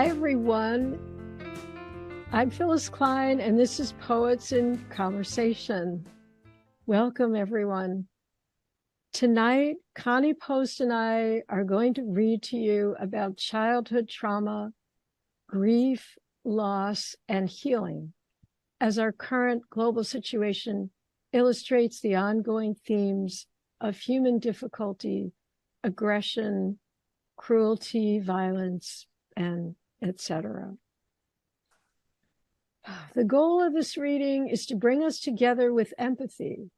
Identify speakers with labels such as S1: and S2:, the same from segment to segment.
S1: Hi, everyone. I'm Phyllis Klein, and this is Poets in Conversation. Welcome, everyone. Tonight, Connie Post and I are going to read to you about childhood trauma, grief, loss, and healing, as our current global situation illustrates the ongoing themes of human difficulty, aggression, cruelty, violence, and etc. The goal of this reading is to bring us together with empathy,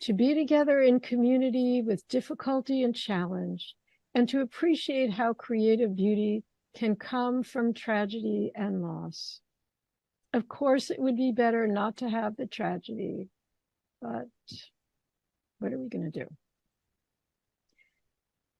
S1: to be together in community with difficulty and challenge, and to appreciate how creative beauty can come from tragedy and loss. Of course, it would be better not to have the tragedy, but what are we going to do?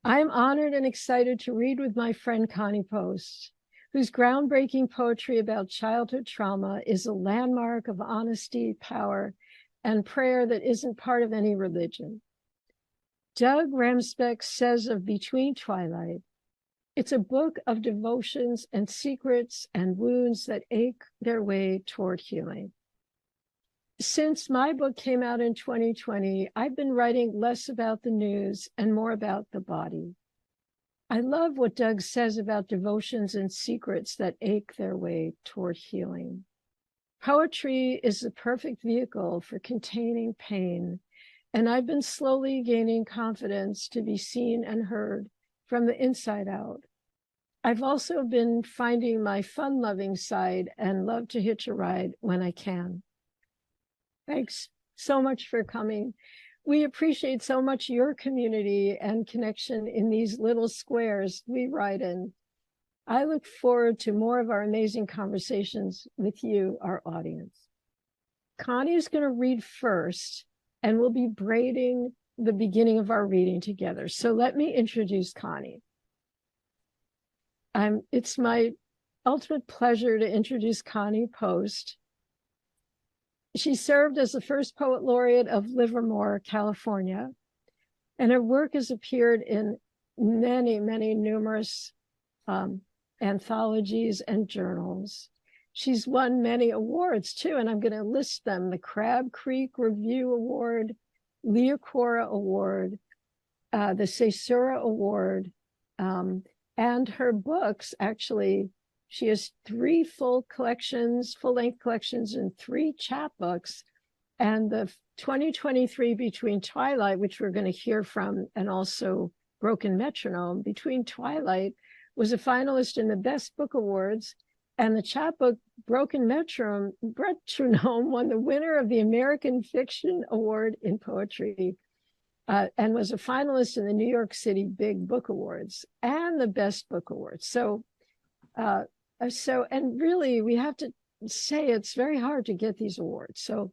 S1: I'm honored and excited to read with my friend Connie Post, whose groundbreaking poetry about childhood trauma is a landmark of honesty, power, and prayer that isn't part of any religion. Doug Ramsbeck says of Between Twilight, it's a book of devotions and secrets and wounds that ache their way toward healing. Since my book came out in 2020, I've been writing less about the news and more about the body. I love what Doug says about devotions and secrets that ache their way toward healing. Poetry is the perfect vehicle for containing pain, and I've been slowly gaining confidence to be seen and heard from the inside out. I've also been finding my fun-loving side and love to hitch a ride when I can. Thanks so much for coming. We appreciate so much your community and connection in these little squares we write in. I look forward to more of our amazing conversations with you, our audience. Connie is going to read first, and we'll be braiding the beginning of our reading together. So let me introduce Connie. It's my ultimate pleasure to introduce Connie Post. She served as the first poet laureate of Livermore, California, and her work has appeared in many, many numerous anthologies and journals. She's won many awards too, and I'm going to list them: the Crab Creek Review Award, Leocora Award, the Caesura Award, and her books, actually, she has 3 full-length collections, and 3 chapbooks. And the 2023 Between Twilight, which we're going to hear from, and also Broken Metronome, Between Twilight was a finalist in the Best Book Awards. And the chapbook Broken Metronome won the winner of the American Fiction Award in Poetry, and was a finalist in the New York City Big Book Awards and the Best Book Awards. So and really, we have to say it's very hard to get these awards. So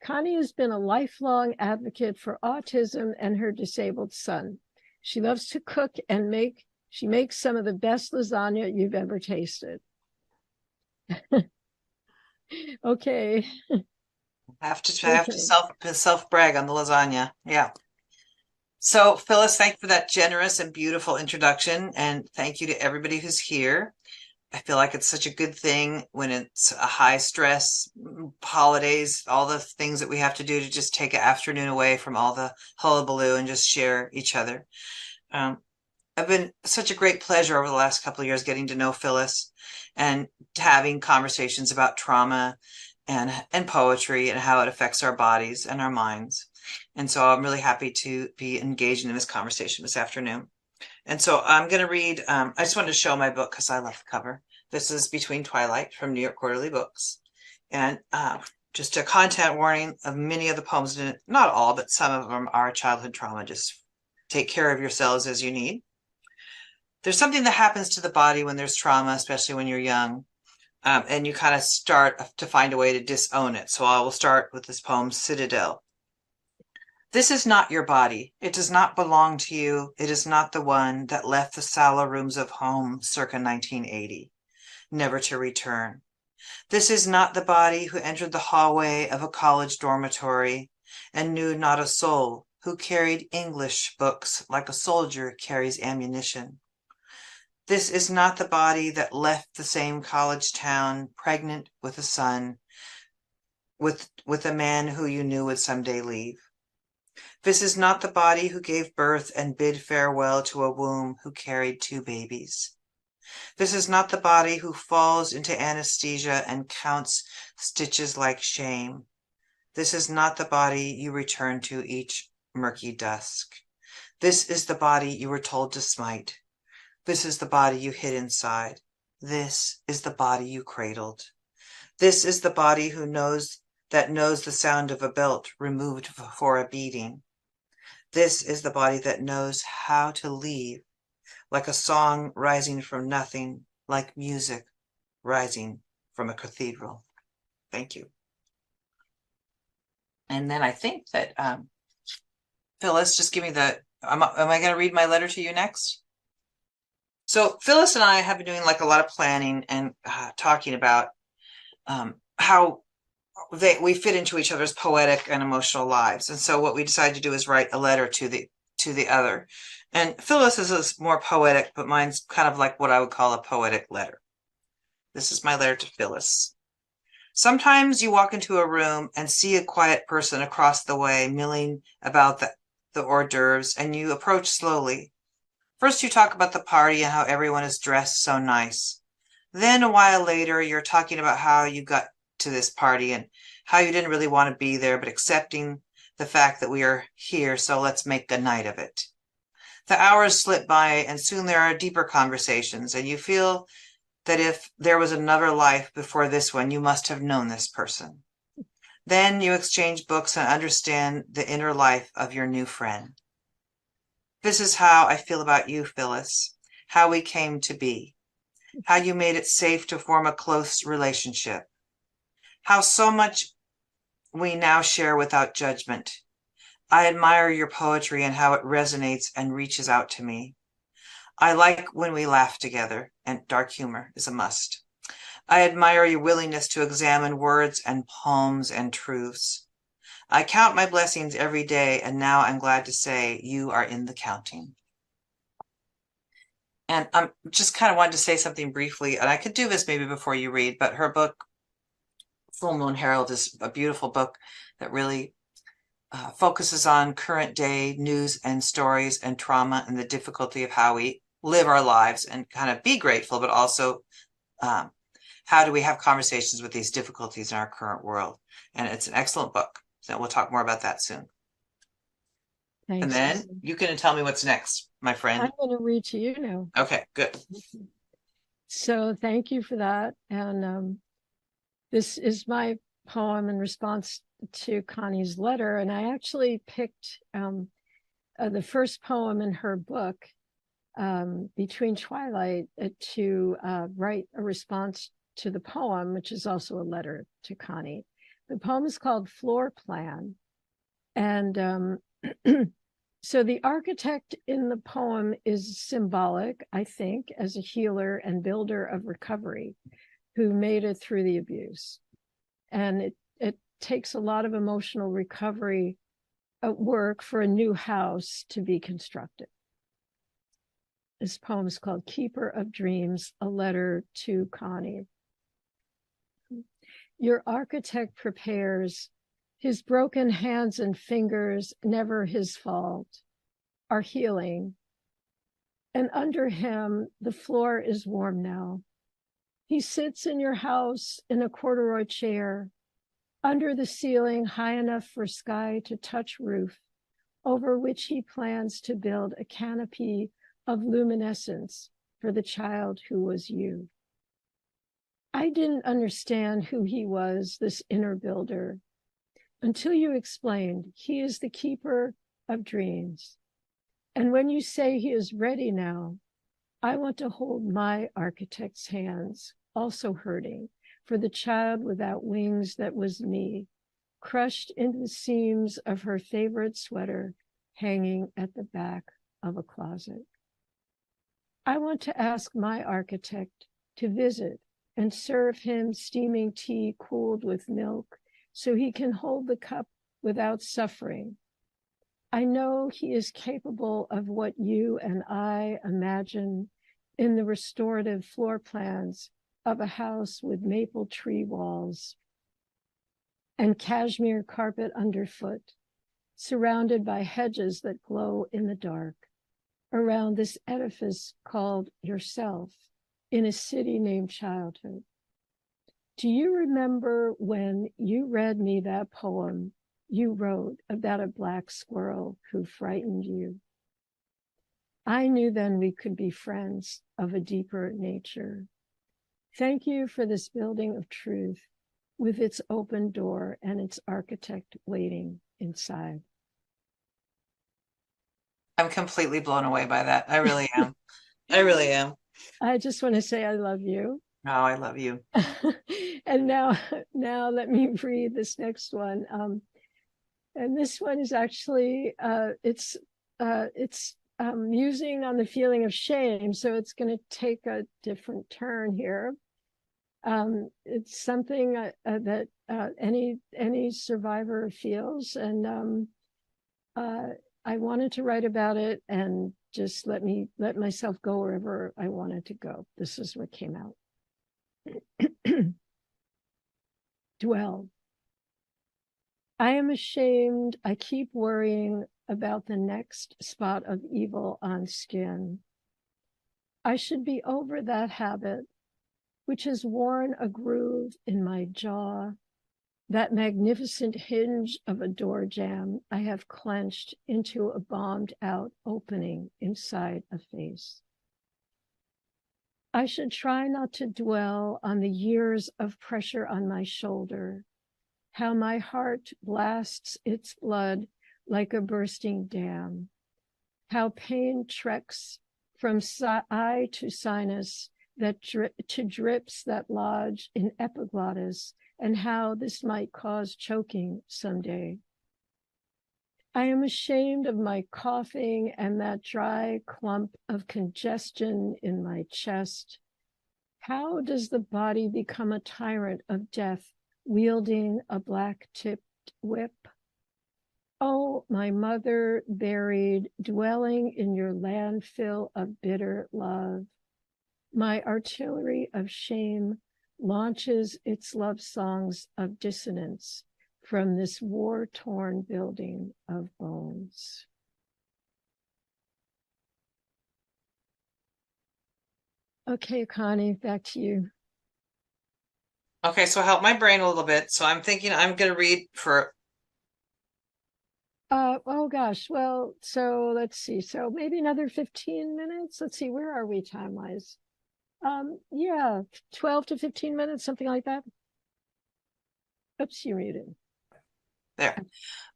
S1: Connie has been a lifelong advocate for autism and her disabled son. She loves to cook and she makes some of the best lasagna you've ever tasted. Okay.
S2: I have to self brag on the lasagna. Yeah. So Phyllis, thank you for that generous and beautiful introduction. And thank you to everybody who's here. I feel like it's such a good thing when it's a high stress holidays, all the things that we have to do to just take an afternoon away from all the hullabaloo and just share each other. I've been such a great pleasure over the last couple of years getting to know Phyllis and having conversations about trauma and poetry and how it affects our bodies and our minds. And so I'm really happy to be engaged in this conversation this afternoon. And so I'm going to read, I just wanted to show my book because I love the cover. This is Between Twilight from New York Quarterly Books. And just a content warning of many of the poems in it, not all, but some of them are childhood trauma. Just take care of yourselves as you need. There's something that happens to the body when there's trauma, especially when you're young. And you kind of start to find a way to disown it. So I will start with this poem, Citadel. This is not your body. It does not belong to you. It is not the one that left the sallow rooms of home circa 1980, never to return. This is not the body who entered the hallway of a college dormitory and knew not a soul, who carried English books like a soldier carries ammunition. This is not the body that left the same college town, pregnant with a son, with a man who you knew would someday leave. This is not the body who gave birth and bid farewell to a womb who carried 2 babies. This is not the body who falls into anesthesia and counts stitches like shame. This is not the body you return to each murky dusk. This is the body you were told to smite. This is the body you hid inside. This is the body you cradled. This is the body who knows the sound of a belt removed for a beating. This is the body that knows how to leave, like a song rising from nothing, like music rising from a cathedral. Thank you. And then I think that, Phyllis, just give me am I going to read my letter to you next? So Phyllis and I have been doing like a lot of planning and talking about how we fit into each other's poetic and emotional lives. And so what we decided to do is write a letter to the other. And Phyllis is more poetic, but mine's kind of like what I would call a poetic letter. This is my letter to Phyllis. Sometimes you walk into a room and see a quiet person across the way milling about the hors d'oeuvres, and you approach slowly. First you talk about the party and how everyone is dressed so nice. Then a while later, you're talking about how you got to this party and how you didn't really want to be there, but accepting the fact that we are here, so let's make a night of it. The hours slip by and soon there are deeper conversations, and you feel that if there was another life before this one, you must have known this person. Then you exchange books and understand the inner life of your new friend. This is how I feel about you, Phyllis, how we came to be, how you made it safe to form a close relationship, how so much we now share without judgment. I admire your poetry and how it resonates and reaches out to me. I like when we laugh together, and dark humor is a must. I admire your willingness to examine words and poems and truths. I count my blessings every day, and now I'm glad to say you are in the counting. And I'm just kind of wanted to say something briefly, and I could do this maybe before you read, but her book, Full Moon Herald, is a beautiful book that really focuses on current day news and stories and trauma and the difficulty of how we live our lives and kind of be grateful, but also how do we have conversations with these difficulties in our current world. And it's an excellent book. So we'll talk more about that soon.
S1: Thanks.
S2: And then you can tell me what's next, my friend.
S1: I'm going to read to you now.
S2: Okay, good.
S1: So thank you for that. And this is my poem in response to Connie's letter. And I actually picked the first poem in her book, Between Twilight, to write a response to the poem, which is also a letter to Connie. The poem is called Floor Plan. And so the architect in the poem is symbolic, I think, as a healer and builder of recovery who made it through the abuse. And it takes a lot of emotional recovery work for a new house to be constructed. This poem is called Keeper of Dreams, a letter to Connie. Your architect prepares. His broken hands and fingers, never his fault, are healing. And under him, the floor is warm now. He sits in your house in a corduroy chair, under the ceiling high enough for sky to touch roof, over which he plans to build a canopy of luminescence for the child who was you. I didn't understand who he was, this inner builder, until you explained he is the keeper of dreams. And when you say he is ready now, I want to hold my architect's hands, also hurting, for the child without wings that was me, crushed into the seams of her favorite sweater hanging at the back of a closet. I want to ask my architect to visit and serve him steaming tea cooled with milk so he can hold the cup without suffering. I know he is capable of what you and I imagine in the restorative floor plans of a house with maple tree walls and cashmere carpet underfoot, surrounded by hedges that glow in the dark, around this edifice called yourself, in a city named childhood. Do you remember when you read me that poem you wrote about a black squirrel who frightened you? I knew then we could be friends of a deeper nature. Thank you for this building of truth with its open door and its architect waiting inside.
S2: I'm completely blown away by that. I really am. I really am.
S1: I just want to say I love you.
S2: Oh, I love you.
S1: And now let me read this next one. And this one is actually it's musing on the feeling of shame, so it's going to take a different turn here. It's something that any survivor feels, and I wanted to write about it and just let myself go wherever I wanted to go. This is what came out. Dwell. I am ashamed. I keep worrying about the next spot of evil on skin. I should be over that habit, which has worn a groove in my jaw, that magnificent hinge of a door jamb I have clenched into a bombed out opening inside a face. I should try not to dwell on the years of pressure on my shoulder, how my heart blasts its blood like a bursting dam, how pain treks from eye to sinus to drips that lodge in epiglottis, and how this might cause choking someday. I am ashamed of my coughing and that dry clump of congestion in my chest. How does the body become a tyrant of death, wielding a black-tipped whip? Oh, my mother buried, dwelling in your landfill of bitter love. My artillery of shame launches its love songs of dissonance from this war-torn building of bones. Okay, Connie, back to you.
S2: Okay, so help my brain a little bit. So I'm thinking I'm going to read for.
S1: Oh gosh, well, so let's see. So maybe another 15 minutes. Let's see, where are we time-wise? Yeah, 12 to 15 minutes, something like that. Oops, you're muted.
S2: There.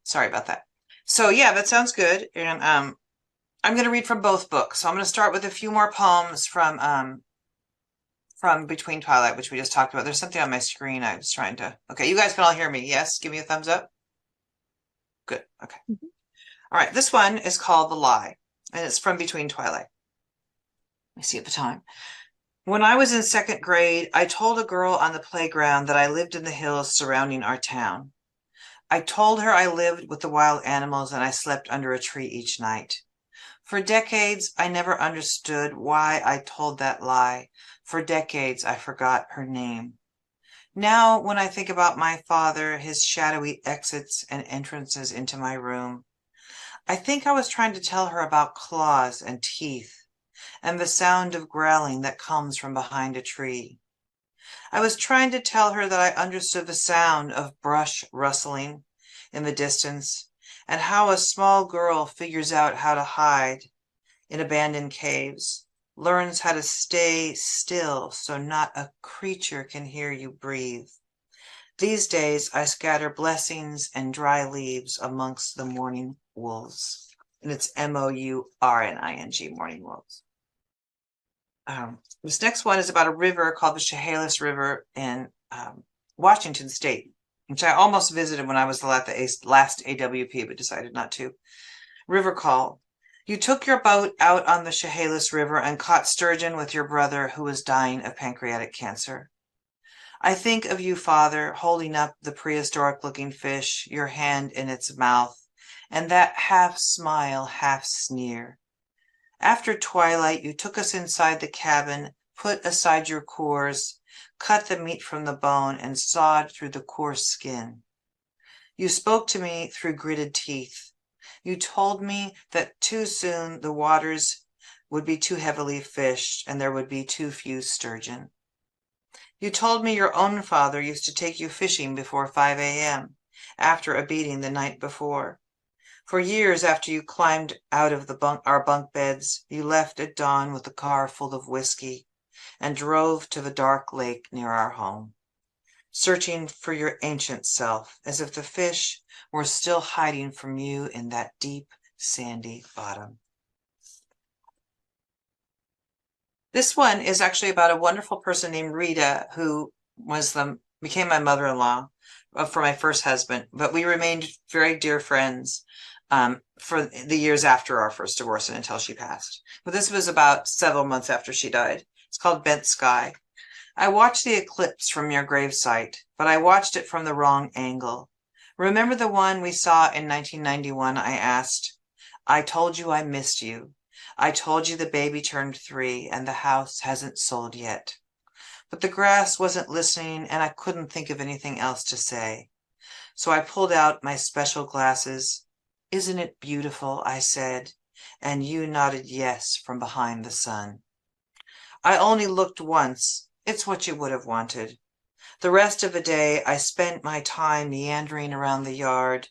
S2: Sorry about that. So yeah, that sounds good. And I'm going to read from both books. So I'm going to start with a few more poems from Between Twilight, which we just talked about. There's something on my screen. I was trying to. Okay, you guys can all hear me. Yes, give me a thumbs up. Good. Okay.
S1: Mm-hmm.
S2: All right. This one is called The Lie, and it's from Between Twilight. Let me see at the time. When I was in second grade, I told a girl on the playground that I lived in the hills surrounding our town. I told her I lived with the wild animals and I slept under a tree each night. For decades, I never understood why I told that lie. For decades, I forgot her name. Now, when I think about my father, his shadowy exits and entrances into my room, I think I was trying to tell her about claws and teeth and the sound of growling that comes from behind a tree. I was trying to tell her that I understood the sound of brush rustling in the distance and how a small girl figures out how to hide in abandoned caves, learns how to stay still so not a creature can hear you breathe. These days, I scatter blessings and dry leaves amongst the morning wolves. And it's MOURNING, morning wolves. This next one is about a river called the Chehalis River in Washington State, which I almost visited when I was at the last AWP, but decided not to. River call. You took your boat out on the Chehalis River and caught sturgeon with your brother who was dying of pancreatic cancer. I think of you, Father, holding up the prehistoric-looking fish, your hand in its mouth, and that half smile, half sneer. After twilight, you took us inside the cabin, put aside your cores, cut the meat from the bone, and sawed through the coarse skin. You spoke to me through gritted teeth. You told me that too soon the waters would be too heavily fished and there would be too few sturgeon. You told me your own father used to take you fishing before 5 a.m., after a beating the night before. For years after you climbed out of our bunk beds, you left at dawn with a car full of whiskey and drove to the dark lake near our home, searching for your ancient self, as if the fish were still hiding from you in that deep, sandy bottom. This one is actually about a wonderful person named Rita, who became my mother-in-law for my first husband, but we remained very dear friends for the years after our first divorce and until she passed. But this was about several months after she died. It's called Bent Sky. I watched the eclipse from your gravesite, but I watched it from the wrong angle. Remember the one we saw in 1991? I asked. I told you I missed you. I told you the baby turned 3 and the house hasn't sold yet. But the grass wasn't listening and I couldn't think of anything else to say. So I pulled out my special glasses. Isn't it beautiful? I said, and you nodded yes from behind the sun. I only looked once. It's what you would have wanted. The rest of the day I spent my time meandering around the yard,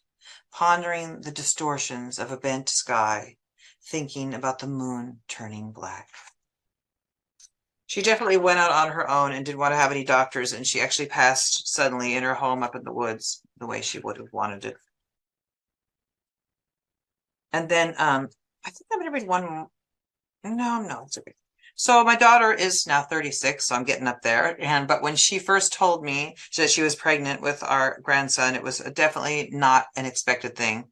S2: pondering the distortions of a bent sky, thinking about the moon turning black. She definitely went out on her own and didn't want to have any doctors, and she actually passed suddenly in her home up in the woods the way she would have wanted it. And then I think I'm going to read one more. No, it's okay. So my daughter is now 36, so I'm getting up there. But when she first told me that she was pregnant with our grandson, it was definitely not an expected thing.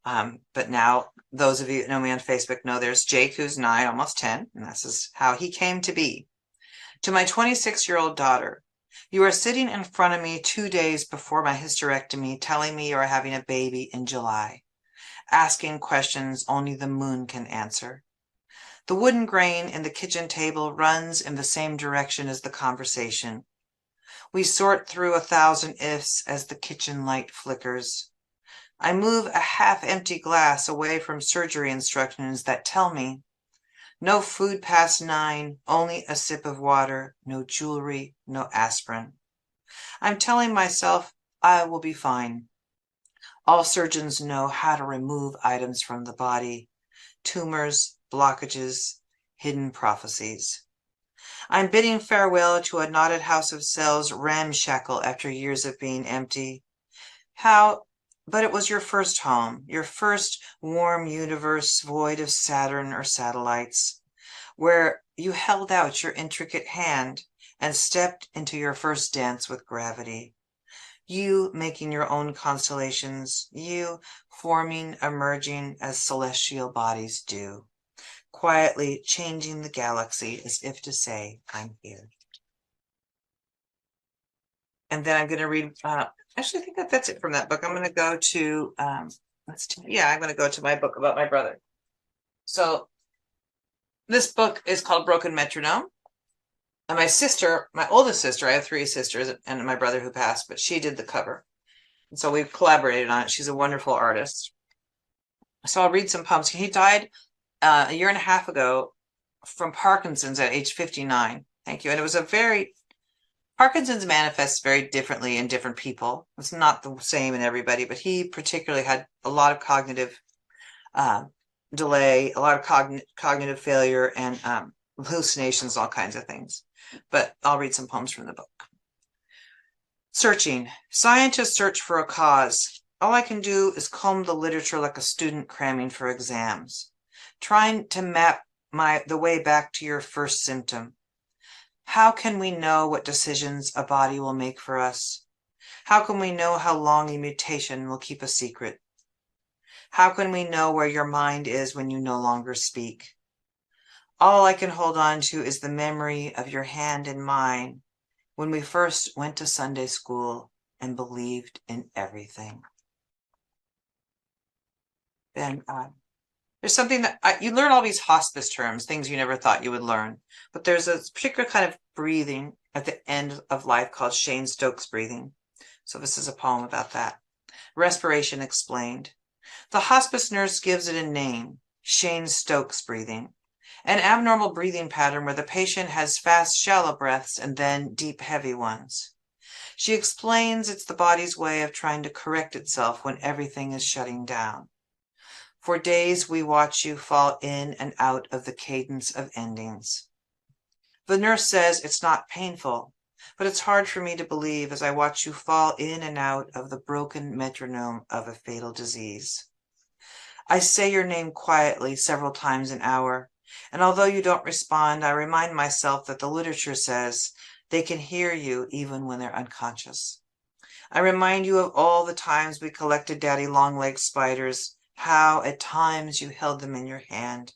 S2: But now those of you that know me on Facebook know there's Jake, who's 9, almost 10, and this is how he came to be. To my 26-year-old daughter, you are sitting in front of me 2 days before my hysterectomy, telling me you are having a baby in July, asking questions only the moon can answer. The wooden grain in the kitchen table runs in the same direction as the conversation. We sort through 1,000 ifs as the kitchen light flickers. I move a half-empty glass away from surgery instructions that tell me, no food past 9, only a sip of water, no jewelry, no aspirin. I'm telling myself I will be fine. All surgeons know how to remove items from the body, tumors, blockages, hidden prophecies. I'm bidding farewell to a knotted house of cells ramshackle after years of being empty. But it was your first home, your first warm universe void of Saturn or satellites, where you held out your intricate hand and stepped into your first dance with gravity. You making your own constellations, you forming, emerging as celestial bodies do, quietly changing the galaxy as if to say, I'm here. And then I'm going to read, actually, I think that's it from that book. I'm going to go to, I'm going to go to my book about my brother. So this book is called Broken Metronome. And my sister, my oldest sister, I have 3 sisters, and my brother who passed, but she did the cover. And so we've collaborated on it. She's a wonderful artist. So I'll read some poems. He died a year and a half ago from Parkinson's at age 59. Thank you. And it was Parkinson's manifests very differently in different people. It's not the same in everybody, but he particularly had a lot of cognitive delay, a lot of cognitive failure, and hallucinations, all kinds of things. But I'll read some poems from the book. Searching. Scientists search for a cause. All I can do is comb the literature like a student cramming for exams, trying to map the way back to your first symptom. How can we know what decisions a body will make for us? How can we know how long a mutation will keep a secret? How can we know where your mind is when you no longer speak? All I can hold on to is the memory of your hand in mine when we first went to Sunday school and believed in everything. Then There's something that you learn all these hospice terms, things you never thought you would learn, but there's a particular kind of breathing at the end of life called Shane Stokes breathing. So this is a poem about that. Respiration explained. The hospice nurse gives it a name, Shane Stokes breathing, an abnormal breathing pattern where the patient has fast, shallow breaths and then deep, heavy ones. She explains it's the body's way of trying to correct itself when everything is shutting down. For days we watch you fall in and out of the cadence of endings. The nurse says it's not painful, but it's hard for me to believe as I watch you fall in and out of the broken metronome of a fatal disease. I say your name quietly several times an hour, and although you don't respond, I remind myself that the literature says they can hear you even when they're unconscious. I remind you of all the times we collected daddy long-legged spiders, how at times you held them in your hand,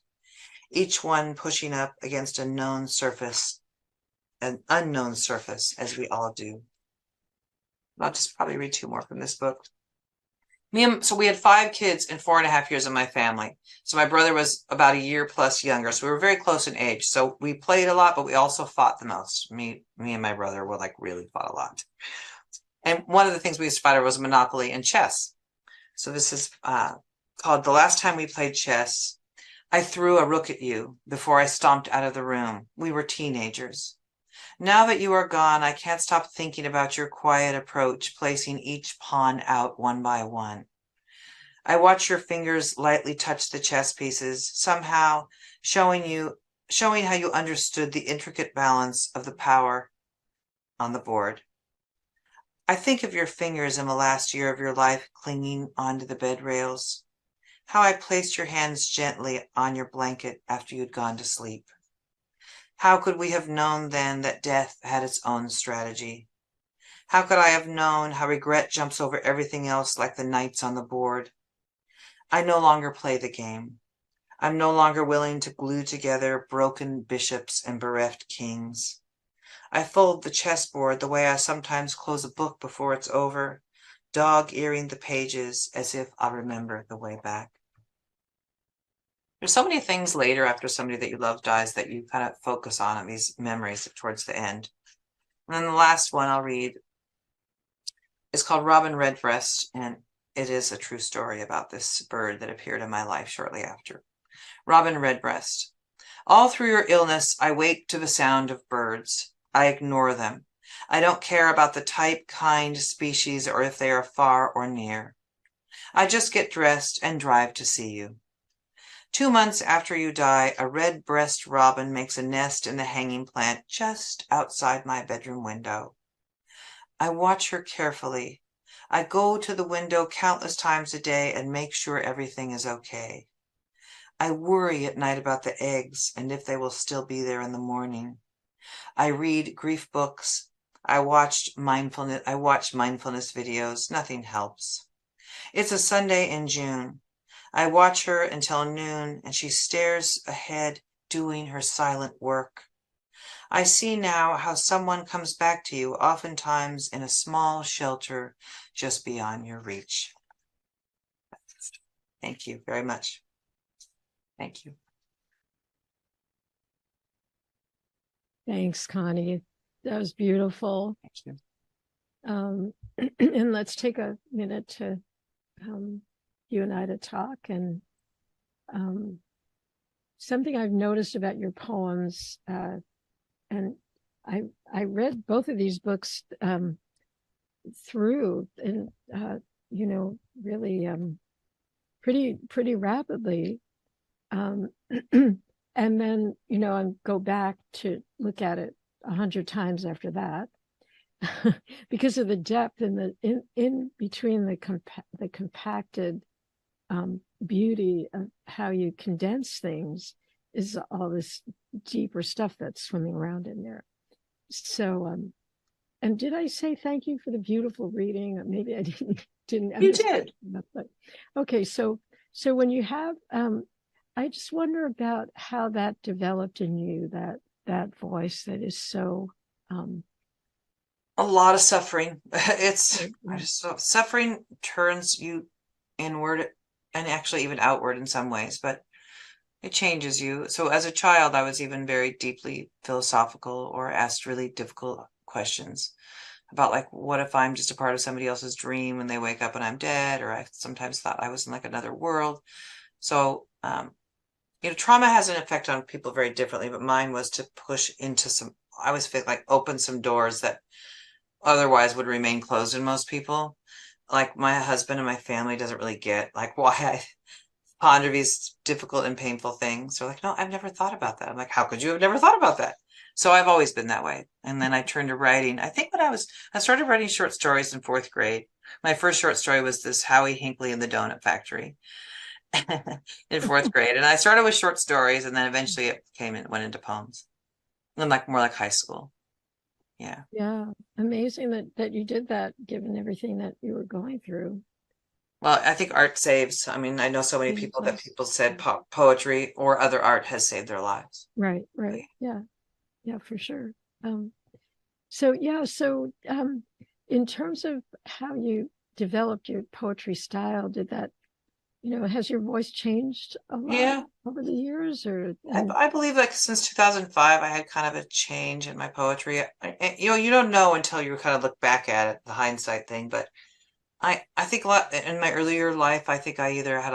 S2: each one pushing up against an unknown surface, as we all do. I'll just probably read 2 more from this book. So we had 5 kids in 4.5 years of my family. So my brother was about a year plus younger. So we were very close in age. So we played a lot, but we also fought the most. Me and my brother were really fought a lot. And one of the things we used to fight over was Monopoly and chess. So this is called The Last Time We Played Chess. I threw a rook at you before I stomped out of the room. We were teenagers. Now that you are gone, I can't stop thinking about your quiet approach, placing each pawn out one by one. I watch your fingers lightly touch the chess pieces, somehow showing how you understood the intricate balance of the power on the board. I think of your fingers in the last year of your life clinging onto the bed rails, how I placed your hands gently on your blanket after you'd gone to sleep. How could we have known then that death had its own strategy? How could I have known how regret jumps over everything else like the knights on the board? I no longer play the game. I'm no longer willing to glue together broken bishops and bereft kings. I fold the chessboard the way I sometimes close a book before it's over, dog-earing the pages as if I'll remember the way back. There's so many things later after somebody that you love dies that you kind of focus on these memories towards the end. And then the last one I'll read is called Robin Redbreast, and it is a true story about this bird that appeared in my life shortly after. Robin Redbreast. All through your illness, I wake to the sound of birds. I ignore them. I don't care about the type, kind, species, or if they are far or near. I just get dressed and drive to see you. 2 months after you die, a red-breast robin makes a nest in the hanging plant just outside my bedroom window. I watch her carefully. I go to the window countless times a day and make sure everything is okay. I worry at night about the eggs and if they will still be there in the morning. I read grief books. I watch mindfulness videos. Nothing helps. It's a Sunday in June. I watch her until noon, and she stares ahead, doing her silent work. I see now how someone comes back to you, oftentimes in a small shelter just beyond your reach. Thank you very much. Thank you.
S1: Thanks, Connie. That was beautiful.
S2: Thank you.
S1: And let's take a minute to you and I to talk. And something I've noticed about your poems, and I read both of these books through, and really pretty rapidly, and then and go back to look at it 100 times after that. Because of the depth and the in between the compacted beauty of how you condense things is all this deeper stuff that's swimming around in there. So and did I say thank you for the beautiful reading? Maybe I didn't.
S2: You did.
S1: But okay, so when you have I just wonder about how that developed in you, that voice that is so
S2: a lot of suffering. Suffering turns you inward and actually even outward in some ways. But It changes you. So as a child, I was even very deeply philosophical or asked really difficult questions about like, what if I'm just a part of somebody else's dream when they wake up and I'm dead? Or I sometimes thought I was in like another world. So, trauma has an effect on people very differently, but mine was to push into I always feel like open some doors that otherwise would remain closed in most people. Like my husband and my family doesn't really get like why I ponder these difficult and painful things. They're like, no, I've never thought about that. I'm like, how could you have never thought about that? So I've always been that way. And then I turned to writing. I think I started writing short stories in 4th grade. My first short story was this Howie Hinckley and the Donut Factory in 4th grade. And I started with short stories, and then eventually it went into poems. And like more like high school. Yeah.
S1: Yeah. Amazing that you did that, given everything that you were going through.
S2: Well, I think art saves. I mean, I know so many people that people said poetry or other art has saved their lives.
S1: Right. Yeah. Yeah, for sure. So in terms of how you developed your poetry style, did that, has your voice changed a lot over the years? Or
S2: I believe like since 2005, I had kind of a change in my poetry. You don't know until you kind of look back at it, the hindsight thing. But I think a lot in my earlier life, I think I either had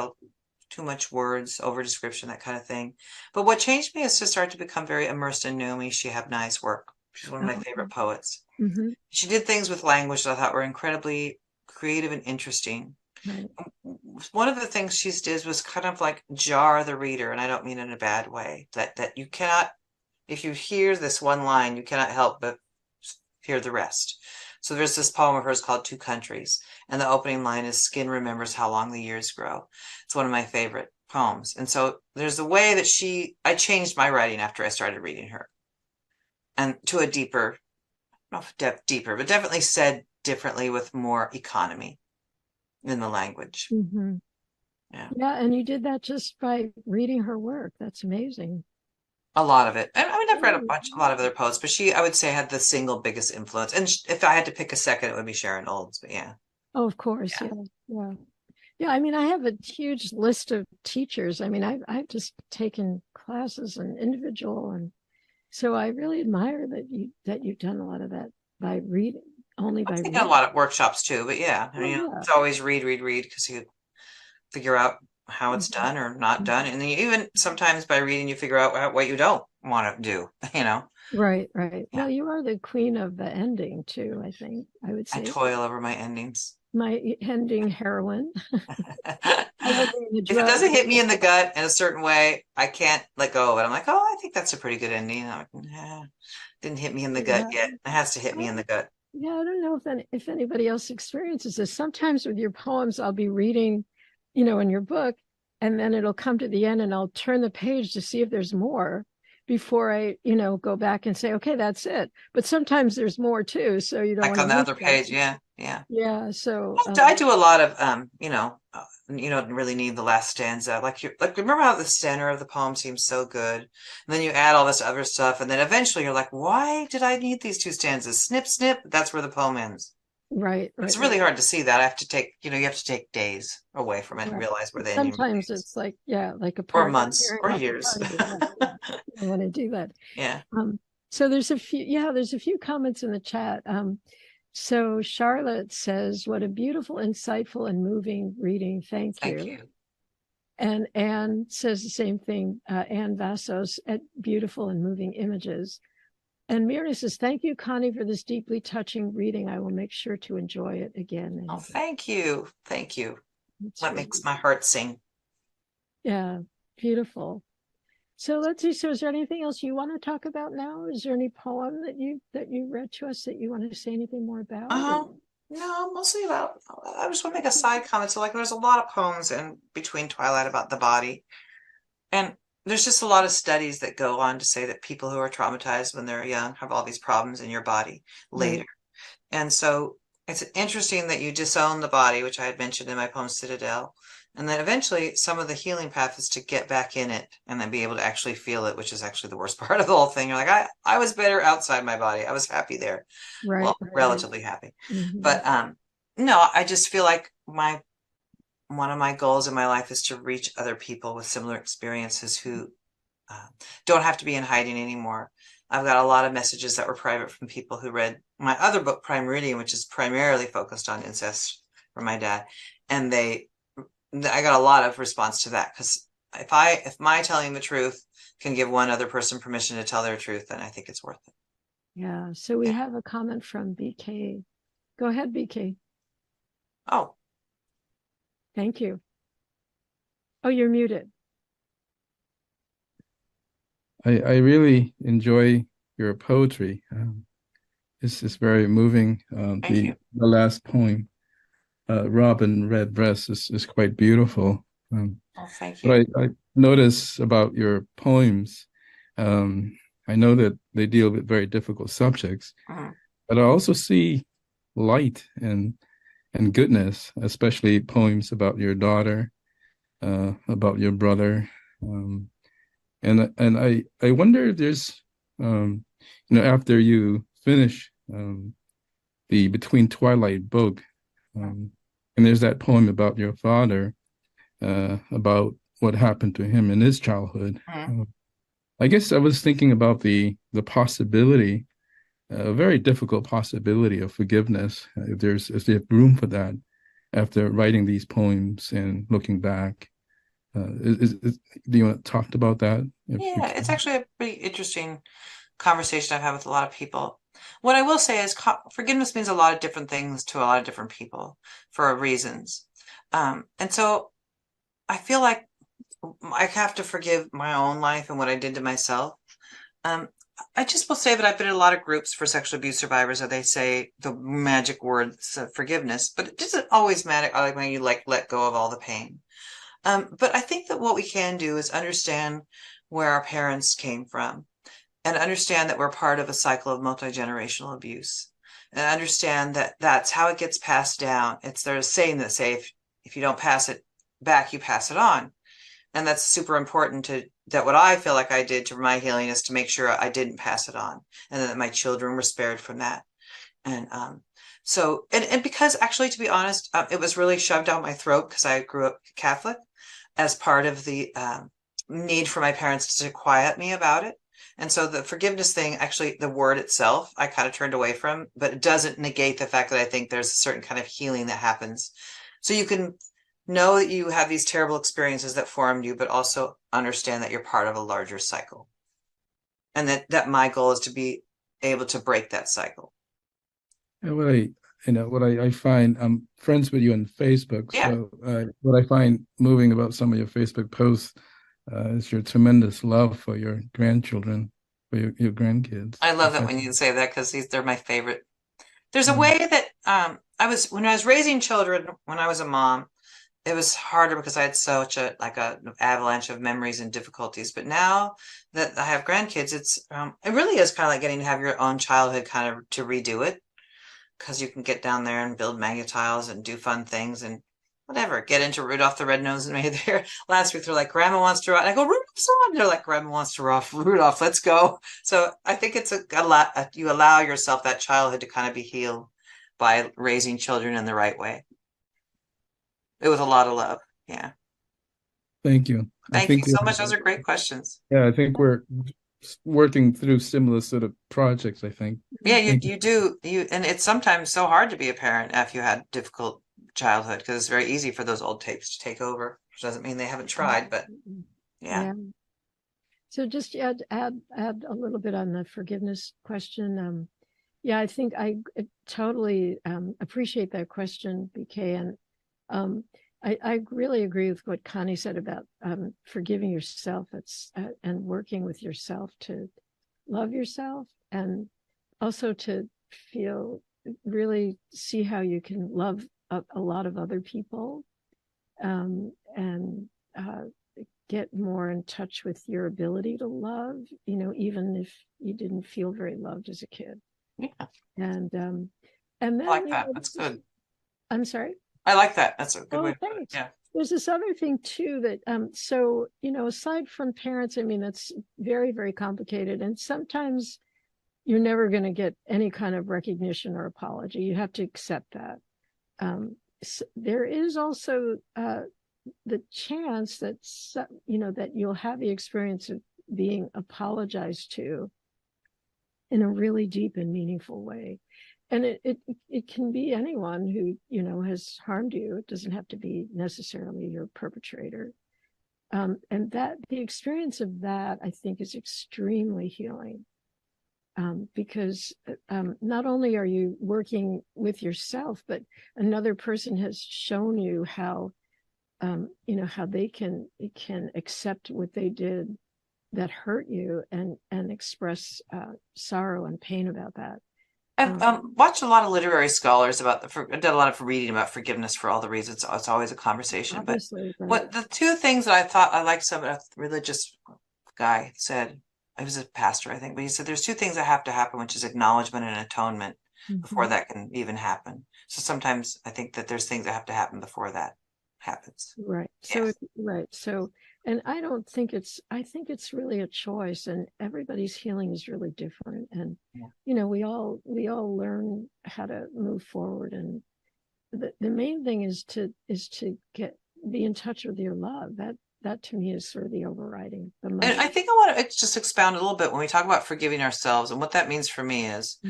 S2: too much words, over description, that kind of thing. But what changed me is to start to become very immersed in Naomi Shihab Nye's work. She's one of my favorite poets.
S1: Mm-hmm.
S2: She did things with language that I thought were incredibly creative and interesting.
S1: Right.
S2: One of the things she did was kind of like jar the reader, and I don't mean in a bad way, that you cannot, if you hear this one line, you cannot help but hear the rest. So there's this poem of hers called Two Countries, and the opening line is "Skin remembers how long the years grow." It's one of my favorite poems. And so there's a way that I changed my writing after I started reading her, and to a deeper, not deeper, but definitely said differently with more economy in the language.
S1: Mm-hmm. Yeah, and you did that just by reading her work. That's amazing.
S2: A lot of it. I mean, I've read a lot of other poets, but she, I would say, had the single biggest influence. And if I had to pick a second, it would be Sharon Olds. But yeah.
S1: Oh, of course. Yeah. I mean, I have a huge list of teachers. I mean, I've just taken classes and individual, and so I really admire that you've done a lot of that by reading, only by reading.
S2: A lot of workshops too, but yeah, I mean, it's always read because you figure out how it's done or not done, and then even sometimes by reading you figure out what you don't want to do.
S1: Right. Yeah. Well, you are the queen of the ending too, I think. I would say
S2: I toil over my endings.
S1: My ending heroine.
S2: If it doesn't hit me in the gut in a certain way, I can't let go of it. I'm like, oh, I think that's a pretty good ending. I'm like, nah, didn't hit me in the gut yet. It has to hit me in the gut.
S1: Yeah, I don't know if anybody else experiences this. Sometimes with your poems, I'll be reading, in your book, and then it'll come to the end and I'll turn the page to see if there's more before I, go back and say, okay, that's it. But sometimes there's more too. So you don't
S2: like on the other page. Yeah.
S1: Yeah. So
S2: I do a lot of, you don't really need the last stanza. Like remember how the center of the poem seems so good, and then you add all this other stuff, and then eventually you're like, why did I need these 2 stanzas? Snip, snip. That's where the poem ends.
S1: Right.
S2: It's really hard to see that. I have to take, you have to take days away from it and realize where the ending is.
S1: Sometimes it's like, like a
S2: or months or years.
S1: I want to do that.
S2: Yeah.
S1: So there's a few comments in the chat. So Charlotte says, what a beautiful, insightful, and moving reading. Thank you. And Anne says the same thing. Anne Vassos, at beautiful and moving images. And Myrna says, thank you, Connie, for this deeply touching reading. I will make sure to enjoy it again.
S2: Oh, thank you. Thank you. That makes my heart sing.
S1: Yeah, beautiful. So let's see. So is there anything else you want to talk about now? Is there any poem that you read to us that you want to say anything more about?
S2: No, mostly about, I just want to make a side comment. So like there's a lot of poems in between Twilight about the body. And there's just a lot of studies that go on to say that people who are traumatized when they're young have all these problems in your body later. Right. And so it's interesting that you disown the body, which I had mentioned in my poem Citadel. And then eventually some of the healing path is to get back in it and then be able to actually feel it, which is actually the worst part of the whole thing. You're like, I was better outside my body. I was happy there. Right. Well, relatively happy. Mm-hmm. But no, I just feel like my one of my goals in my life is to reach other people with similar experiences who don't have to be in hiding anymore. I've got a lot of messages that were private from people who read my other book, Prime Meridian, which is primarily focused on incest from my dad. And I got a lot of response to that, because if my telling the truth can give one other person permission to tell their truth, then I think it's worth it.
S1: Yeah. So we have a comment from BK. Go ahead, BK.
S2: Oh.
S1: Thank you. Oh, you're muted.
S3: I really enjoy your poetry. This is very moving. The last poem, Robin Redbreast, is quite beautiful.
S2: Thank you.
S3: But I notice about your poems, I know that they deal with very difficult subjects, but I also see light and goodness, especially poems about your daughter, about your brother. And I wonder if there's, after you finish the Between Twilight book, and there's that poem about your father, about what happened to him in his childhood. I guess I was thinking about the possibility, a very difficult possibility of forgiveness, if there's room for that after writing these poems and looking back. Do you want to talk about that?
S2: Yeah, it's actually a pretty interesting conversation I've had with a lot of people. What I will say is forgiveness means a lot of different things to a lot of different people for reasons. And so I feel like I have to forgive my own life and what I did to myself. I just will say that I've been in a lot of groups for sexual abuse survivors that they say the magic word forgiveness, but it doesn't always matter, like when you let go of all the pain. But I think that what we can do is understand where our parents came from, and understand that we're part of a cycle of multi-generational abuse, and understand that that's how it gets passed down. There's a saying that if you don't pass it back, you pass it on. And that's super important that what I feel like I did to my healing is to make sure I didn't pass it on, and that my children were spared from that. And so because actually, to be honest, it was really shoved down my throat because I grew up Catholic, as part of the need for my parents to quiet me about it. And so the forgiveness thing, actually, the word itself, I kind of turned away from, but it doesn't negate the fact that I think there's a certain kind of healing that happens. So you can know that you have these terrible experiences that formed you, but also understand that you're part of a larger cycle. And that my goal is to be able to break that cycle.
S3: And what I find, I'm friends with you on Facebook.
S2: Yeah.
S3: So what I find moving about some of your Facebook posts is your tremendous love for your grandchildren, for your grandkids.
S2: I love that when you say that, because they're my favorite. There's a way that when I was raising children, when I was a mom, it was harder because I had such an avalanche of memories and difficulties. But now that I have grandkids, it really is kind of like getting to have your own childhood, kind of to redo it, because you can get down there and build magnet tiles and do fun things and whatever. Get into Rudolph the Red-Nosed Reindeer. Last week they're like, Grandma wants to ride. I go, Rudolph's on. They're like, Grandma wants to ride. Rudolph, let's go. So I think it's a lot. You allow yourself that childhood to kind of be healed by raising children in the right way. With a lot of love. Yeah.
S3: Thank you.
S2: Thank you so much. Those are great questions.
S3: Yeah, I think we're working through similar sort of projects, I think.
S2: Yeah, you do. And it's sometimes so hard to be a parent if you had difficult childhood, because it's very easy for those old tapes to take over, which doesn't mean they haven't tried, but yeah.
S1: So just add a little bit on the forgiveness question. Yeah, I think I totally appreciate that question, BK. And I really agree with what Connie said about forgiving yourself. And working with yourself to love yourself, and also to really see how you can love a lot of other people, and get more in touch with your ability to love, even if you didn't feel very loved as a kid.
S2: Yeah.
S1: And then
S2: I like that. That's good.
S1: I'm sorry?
S2: I like that. That's a good way to put it. Yeah.
S1: There's this other thing too that so aside from parents, I mean, that's very, very complicated, and sometimes you're never going to get any kind of recognition or apology. You have to accept that. there is also the chance that, that you'll have the experience of being apologized to in a really deep and meaningful way. And it can be anyone who, has harmed you. It doesn't have to be necessarily your perpetrator. And that the experience of that, I think, is extremely healing. Because not only are you working with yourself, but another person has shown you how, how they can accept what they did that hurt you and express sorrow and pain about that.
S2: I've watched a lot of literary scholars about I did a lot of reading about forgiveness for all the reasons. It's always a conversation.
S1: Obviously,
S2: but what the two things that I thought I liked, some a religious guy said, he was a pastor, I think, but he said there's two things that have to happen, which is acknowledgement and atonement before that can even happen. So sometimes I think that there's things that have to happen before that happens.
S1: Right.
S2: Yes.
S1: So, and I think it's really a choice, and everybody's healing is really different. And, we all learn how to move forward. And the main thing is to be in touch with your love. That to me is sort of the overriding.
S2: And I think I want to just expound a little bit when we talk about forgiving ourselves, and what that means for me is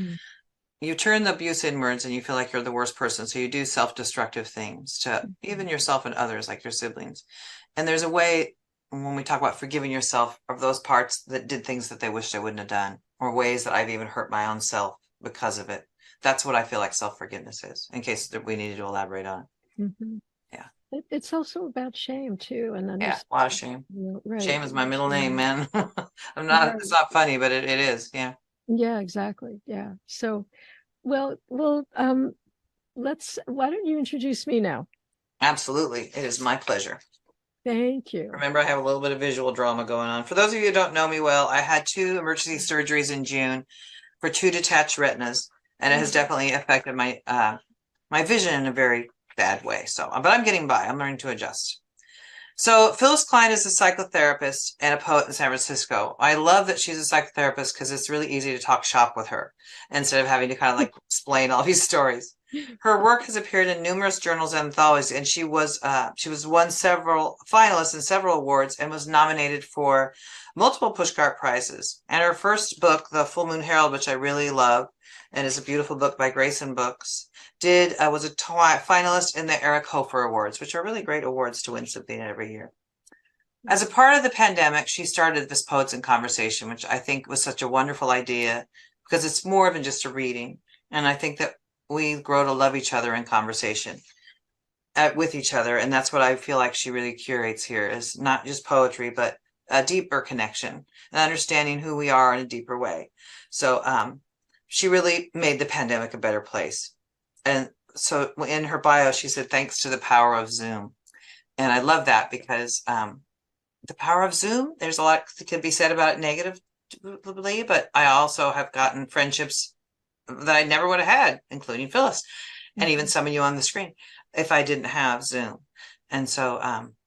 S2: you turn the abuse inwards and you feel like you're the worst person. So you do self-destructive things to even yourself and others, like your siblings. And there's a way when we talk about forgiving yourself of those parts that did things that they wished I wouldn't have done, or ways that I've even hurt my own self because of it. That's what I feel like self-forgiveness is, in case that we needed to elaborate on it. Yeah.
S1: It's also about shame too. And
S2: a lot of shame.
S1: Right.
S2: Shame is my middle name, man. It's not funny, but it is. Yeah.
S1: Yeah, exactly. Yeah. So, well, why don't you introduce me now?
S2: Absolutely. It is my pleasure.
S1: Thank you.
S2: Remember, I have a little bit of visual drama going on. For those of you who don't know me well, I had 2 emergency surgeries in June for 2 detached retinas, and it has definitely affected my my vision in a very bad way. So, but I'm getting by. I'm learning to adjust. So Phyllis Klein is a psychotherapist and a poet in San Francisco. I love that she's a psychotherapist because it's really easy to talk shop with her instead of having to kind of like explain all these stories. Her work has appeared in numerous journals and anthologies, and she won several finalists in several awards and was nominated for multiple Pushcart prizes. And her first book, The Full Moon Herald, which I really love, and is a beautiful book by Grayson Books, was a finalist in the Eric Hofer Awards, which are really great awards to win something every year. As a part of the pandemic, she started this Poets in Conversation, which I think was such a wonderful idea because it's more than just a reading. And I think that we grow to love each other in conversation with each other. And that's what I feel like she really curates here, is not just poetry, but a deeper connection and understanding who we are in a deeper way. So she really made the pandemic a better place. And so in her bio, she said, thanks to the power of Zoom. And I love that because the power of Zoom, there's a lot that can be said about it negatively, but I also have gotten friendships that I never would have had, including Phyllis and even some of you on the screen, if I didn't have Zoom. And so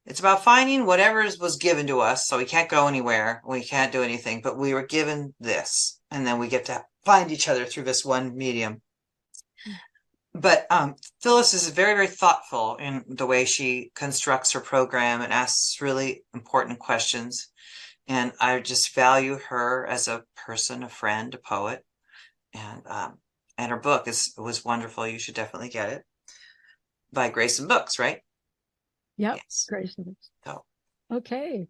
S2: it's about finding whatever was given to us. So we can't go anywhere, we can't do anything, but we were given this, and then we get to find each other through this one medium. But Phyllis is very, very thoughtful in the way she constructs her program and asks really important questions. And I just value her as a person, a friend, a poet. And her book was wonderful. You should definitely get it. By Grayson Books, right?
S1: Yep.
S2: Yes.
S1: Grayson Books.
S2: So.
S1: Okay.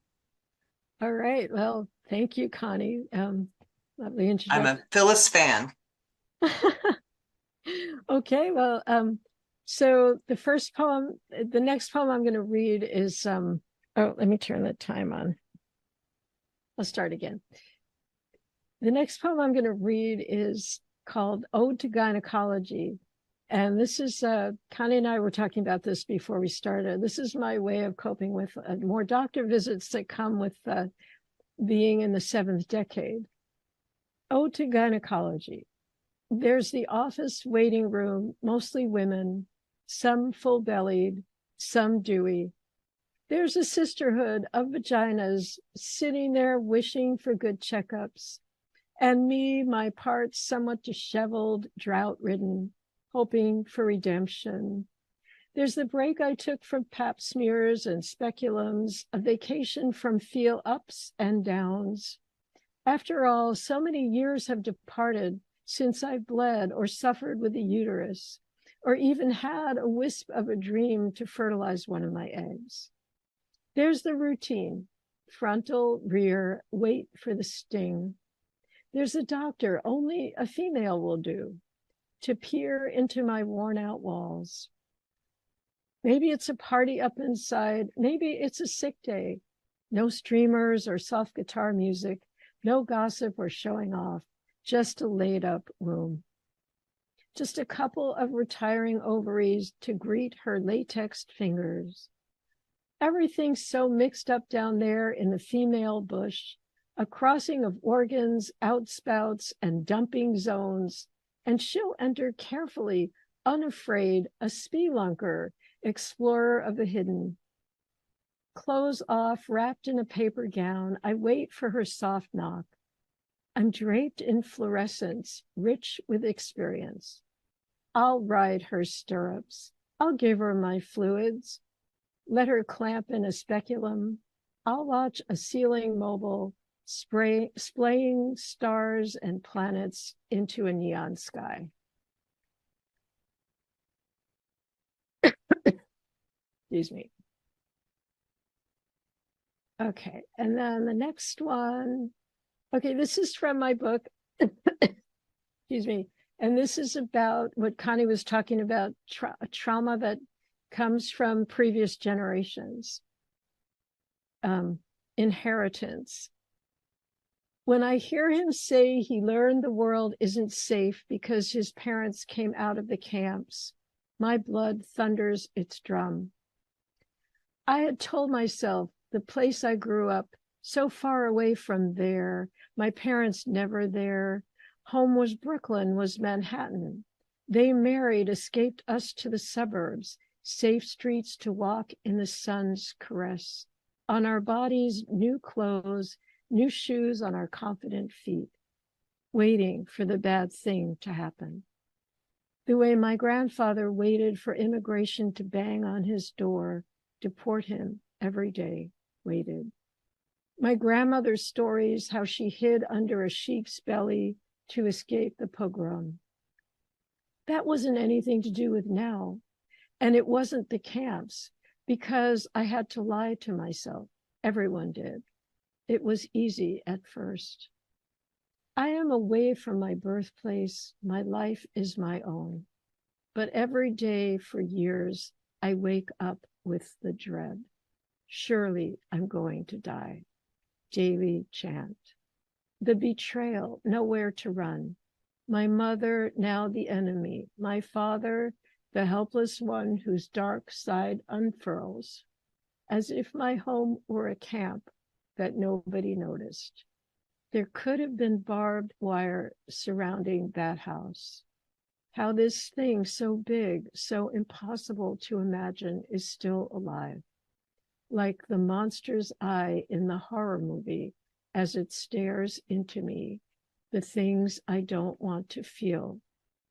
S1: All right. Well, thank you, Connie. Lovely introduction.
S2: I'm a Phyllis fan.
S1: Okay. Well, so the next poem I'm going to read is, oh, let me turn the time on. I'll start again. The next poem I'm going to read is called Ode to Gynecology. And this is, Connie and I were talking about this before we started. This is my way of coping with more doctor visits that come with being in the 7th decade. Ode to Gynecology. There's the office waiting room, mostly women, some full-bellied, some dewy. There's a sisterhood of vaginas sitting there wishing for good checkups. And me, my parts somewhat disheveled, drought-ridden, hoping for redemption. There's the break I took from pap smears and speculums, a vacation from feel ups and downs. After all, so many years have departed since I bled or suffered with the uterus, or even had a wisp of a dream to fertilize one of my eggs. There's the routine, frontal, rear, wait for the sting. There's a doctor only a female will do, to peer into my worn out walls. Maybe it's a party up inside, maybe it's a sick day. No streamers or soft guitar music, no gossip or showing off, just a laid up room. Just a couple of retiring ovaries to greet her latexed fingers. Everything's so mixed up down there in the female bush, a crossing of organs, outspouts, and dumping zones, and she'll enter carefully, unafraid, a spelunker, explorer of the hidden. Clothes off, wrapped in a paper gown, I wait for her soft knock. I'm draped in fluorescence, rich with experience. I'll ride her stirrups. I'll give her my fluids. Let her clamp in a speculum. I'll watch a ceiling mobile, splaying stars and planets into a neon sky. Excuse me. Okay, and then the next one. Okay, this is from my book. Excuse me. And this is about what Connie was talking about, trauma that comes from previous generations, inheritance. When I hear him say he learned the world isn't safe because his parents came out of the camps, my blood thunders its drum. I had told myself the place I grew up, so far away from there, my parents never there. Home was Brooklyn, was Manhattan. They married, escaped us to the suburbs, safe streets to walk in the sun's caress. On our bodies, new clothes, new shoes on our confident feet, waiting for the bad thing to happen. The way my grandfather waited for immigration to bang on his door, deport him every day, waited. My grandmother's stories, how she hid under a sheep's belly to escape the pogrom. That wasn't anything to do with now. And it wasn't the camps, because I had to lie to myself. Everyone did. It was easy at first. I am away from my birthplace. My life is my own. But every day for years, I wake up with the dread. Surely I'm going to die. Daily chant. The betrayal, nowhere to run. My mother, now the enemy. My father, the helpless one whose dark side unfurls, as if my home were a camp that nobody noticed. There could have been barbed wire surrounding that house. How this thing so big, so impossible to imagine is still alive, like the monster's eye in the horror movie as it stares into me, the things I don't want to feel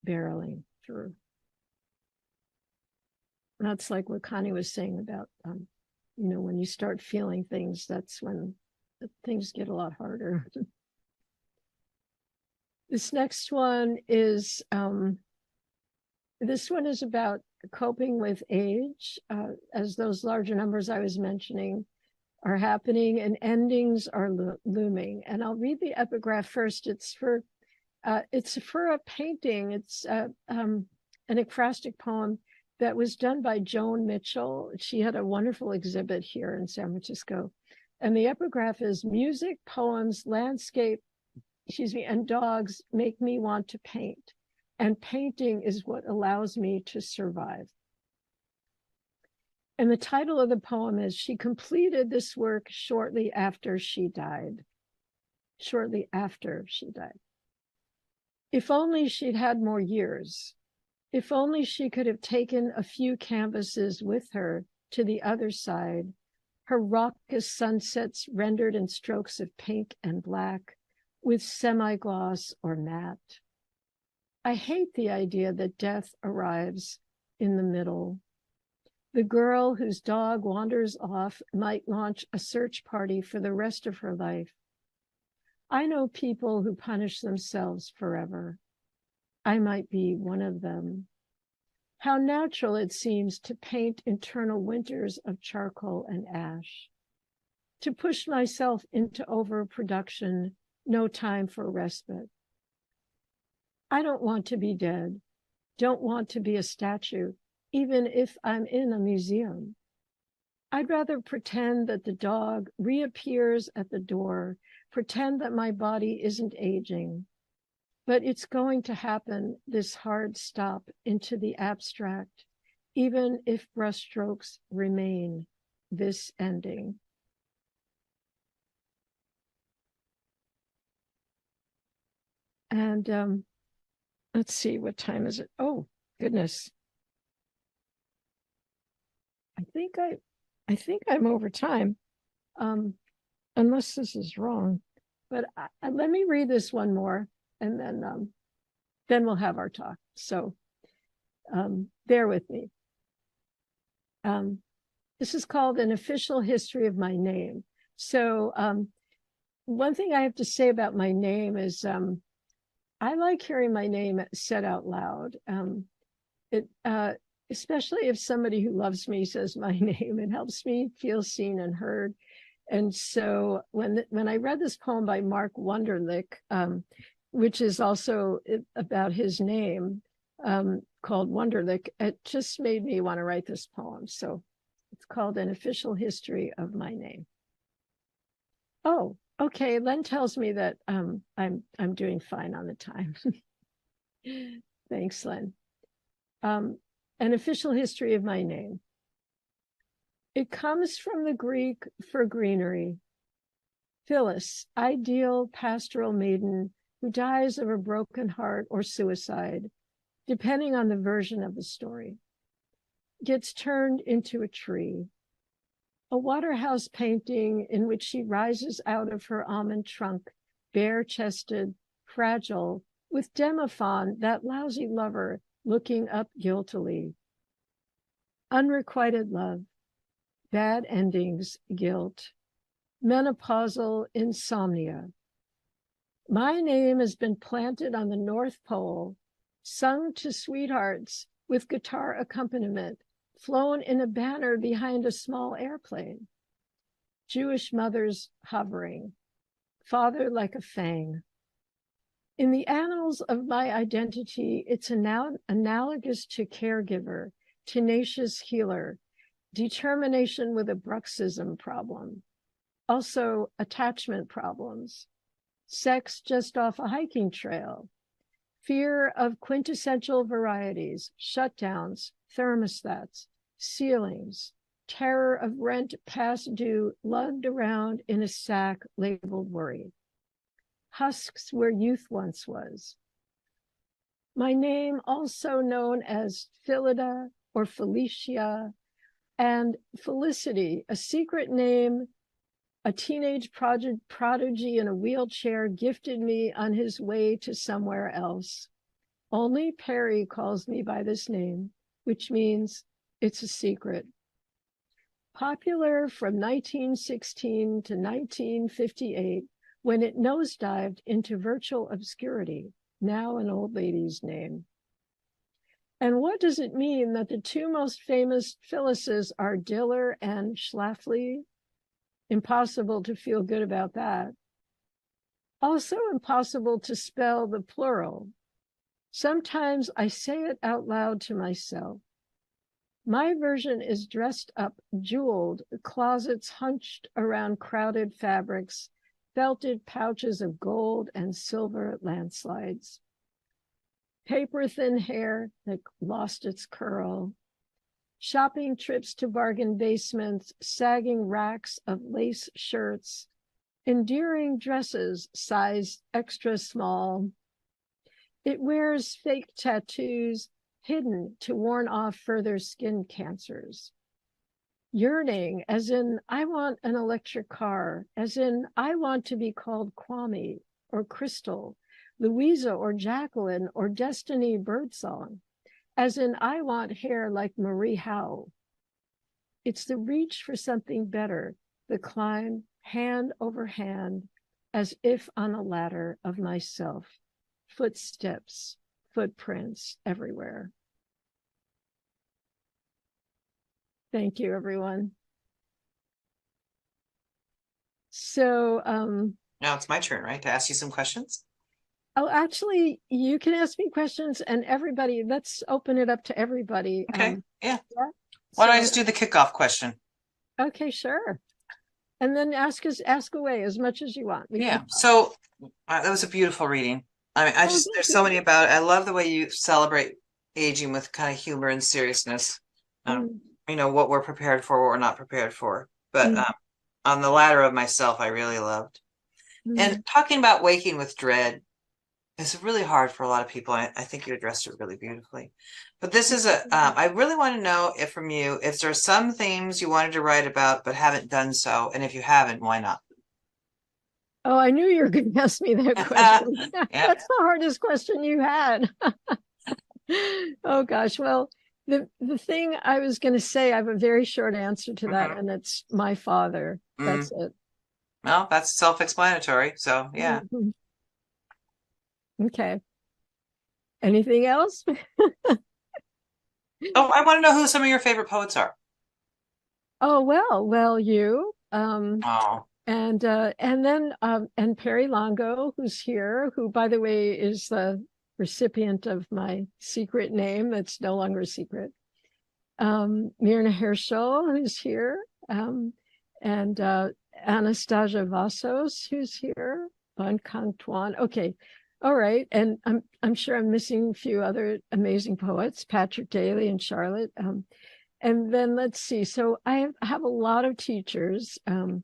S1: barreling through. That's like what Connie was saying about, when you start feeling things, that's when things get a lot harder. This next one is, about coping with age, as those larger numbers I was mentioning are happening and endings are looming. And I'll read the epigraph first. It's for a painting. It's an ekphrastic poem that was done by Joan Mitchell. She had a wonderful exhibit here in San Francisco. And the epigraph is: music, poems, landscape, and dogs make me want to paint. And painting is what allows me to survive. And the title of the poem is, She completed this work shortly after she died. Shortly after she died. If only she'd had more years. If only she could have taken a few canvases with her to the other side, her raucous sunsets rendered in strokes of pink and black, with semi-gloss or matte. I hate the idea that death arrives in the middle. The girl whose dog wanders off might launch a search party for the rest of her life. I know people who punish themselves forever. I might be one of them. How natural it seems to paint internal winters of charcoal and ash, to push myself into overproduction, no time for respite. I don't want to be dead, don't want to be a statue, even if I'm in a museum. I'd rather pretend that the dog reappears at the door, pretend that my body isn't aging. But it's going to happen, this hard stop into the abstract, even if brushstrokes remain, this ending. And let's see, what time is it? Oh, goodness. I think I'm over time, unless this is wrong. But let me read this one more, and then we'll have our talk. So bear with me. This is called An Official History of My Name. So one thing I have to say about my name is I like hearing my name said out loud. Especially if somebody who loves me says my name, it helps me feel seen and heard. And so when I read this poem by Mark Wunderlich, which is also about his name, called Wunderlich, it just made me want to write this poem. So it's called An Official History of My Name. Oh, okay. Len tells me that I'm doing fine on the time. Thanks, Len. An Official History of My Name. It comes from the Greek for greenery. Phyllis, ideal pastoral maiden who dies of a broken heart or suicide, depending on the version of the story, gets turned into a tree. A Waterhouse painting in which she rises out of her almond trunk, bare-chested, fragile, with Demophon, that lousy lover, looking up guiltily. Unrequited love, bad endings, guilt, menopausal insomnia. My name has been planted on the North Pole, sung to sweethearts with guitar accompaniment, flown in a banner behind a small airplane. Jewish mothers hovering, father like a fang. In the annals of my identity, it's analogous to caregiver, tenacious healer, determination with a bruxism problem, also attachment problems, sex just off a hiking trail, fear of quintessential varieties, shutdowns, thermostats, ceilings, terror of rent past due, lugged around in a sack labeled worry. Husks where youth once was. My name, also known as Phillida or Felicia, and Felicity, a secret name a teenage prodigy in a wheelchair gifted me on his way to somewhere else. Only Perry calls me by this name, which means it's a secret. Popular from 1916 to 1958, when it nosedived into virtual obscurity, now an old lady's name. And what does it mean that the two most famous Phyllises are Diller and Schlafly? Impossible to feel good about that. Also impossible to spell the plural. Sometimes I say it out loud to myself. My version is dressed up, jeweled, closets hunched around crowded fabrics, felted pouches of gold and silver landslides. Paper-thin hair that lost its curl. Shopping trips to bargain basements, sagging racks of lace shirts, endearing dresses sized extra small. It wears fake tattoos hidden to warn off further skin cancers. Yearning, as in, I want an electric car, as in, I want to be called Kwame or Crystal, Louisa or Jacqueline or Destiny Birdsong, as in, I want hair like Marie Howe. It's the reach for something better, the climb hand over hand, as if on a ladder of myself, footsteps, footprints everywhere. Thank you, everyone. So,
S2: now it's my turn, right, to ask you some questions?
S1: oh, actually, you can ask me questions, and everybody, let's open it up to everybody.
S2: Okay, yeah.
S1: Yeah.
S2: Why don't I
S1: So,
S2: just do the kickoff question?
S1: okay, sure. And then ask away as much as you want.
S2: Yeah. So that was a beautiful reading. I mean, there's so many about it. I love the way you celebrate aging with kind of humor and seriousness. You know, what we're prepared for, what we're not prepared for. But on the ladder of myself, I really loved. And talking about waking with dread is really hard for a lot of people. I think you addressed it really beautifully. But this is I really want to know from you if there's some themes you wanted to write about but haven't done so. And if you haven't, why not?
S1: Oh, I knew you were going to ask me that question. That's the hardest question you had. Oh, gosh. Well, the thing I was going to say, I have a very short answer to that, and it's my father. That's it.
S2: Well, that's self-explanatory. So, yeah.
S1: Okay. Anything else?
S2: Oh, I want to know who some of your favorite poets are.
S1: Oh, well, you. And then Perry Longo, who's here, who, by the way, is the recipient of my secret name that's no longer a secret. Myrna Herschel, who's here, and Anastasia Vassos, who's here, Bon Kang Tuan. Okay, all right, and I'm sure I'm missing a few other amazing poets, Patrick Daly and Charlotte. And then let's see. So I have a lot of teachers. And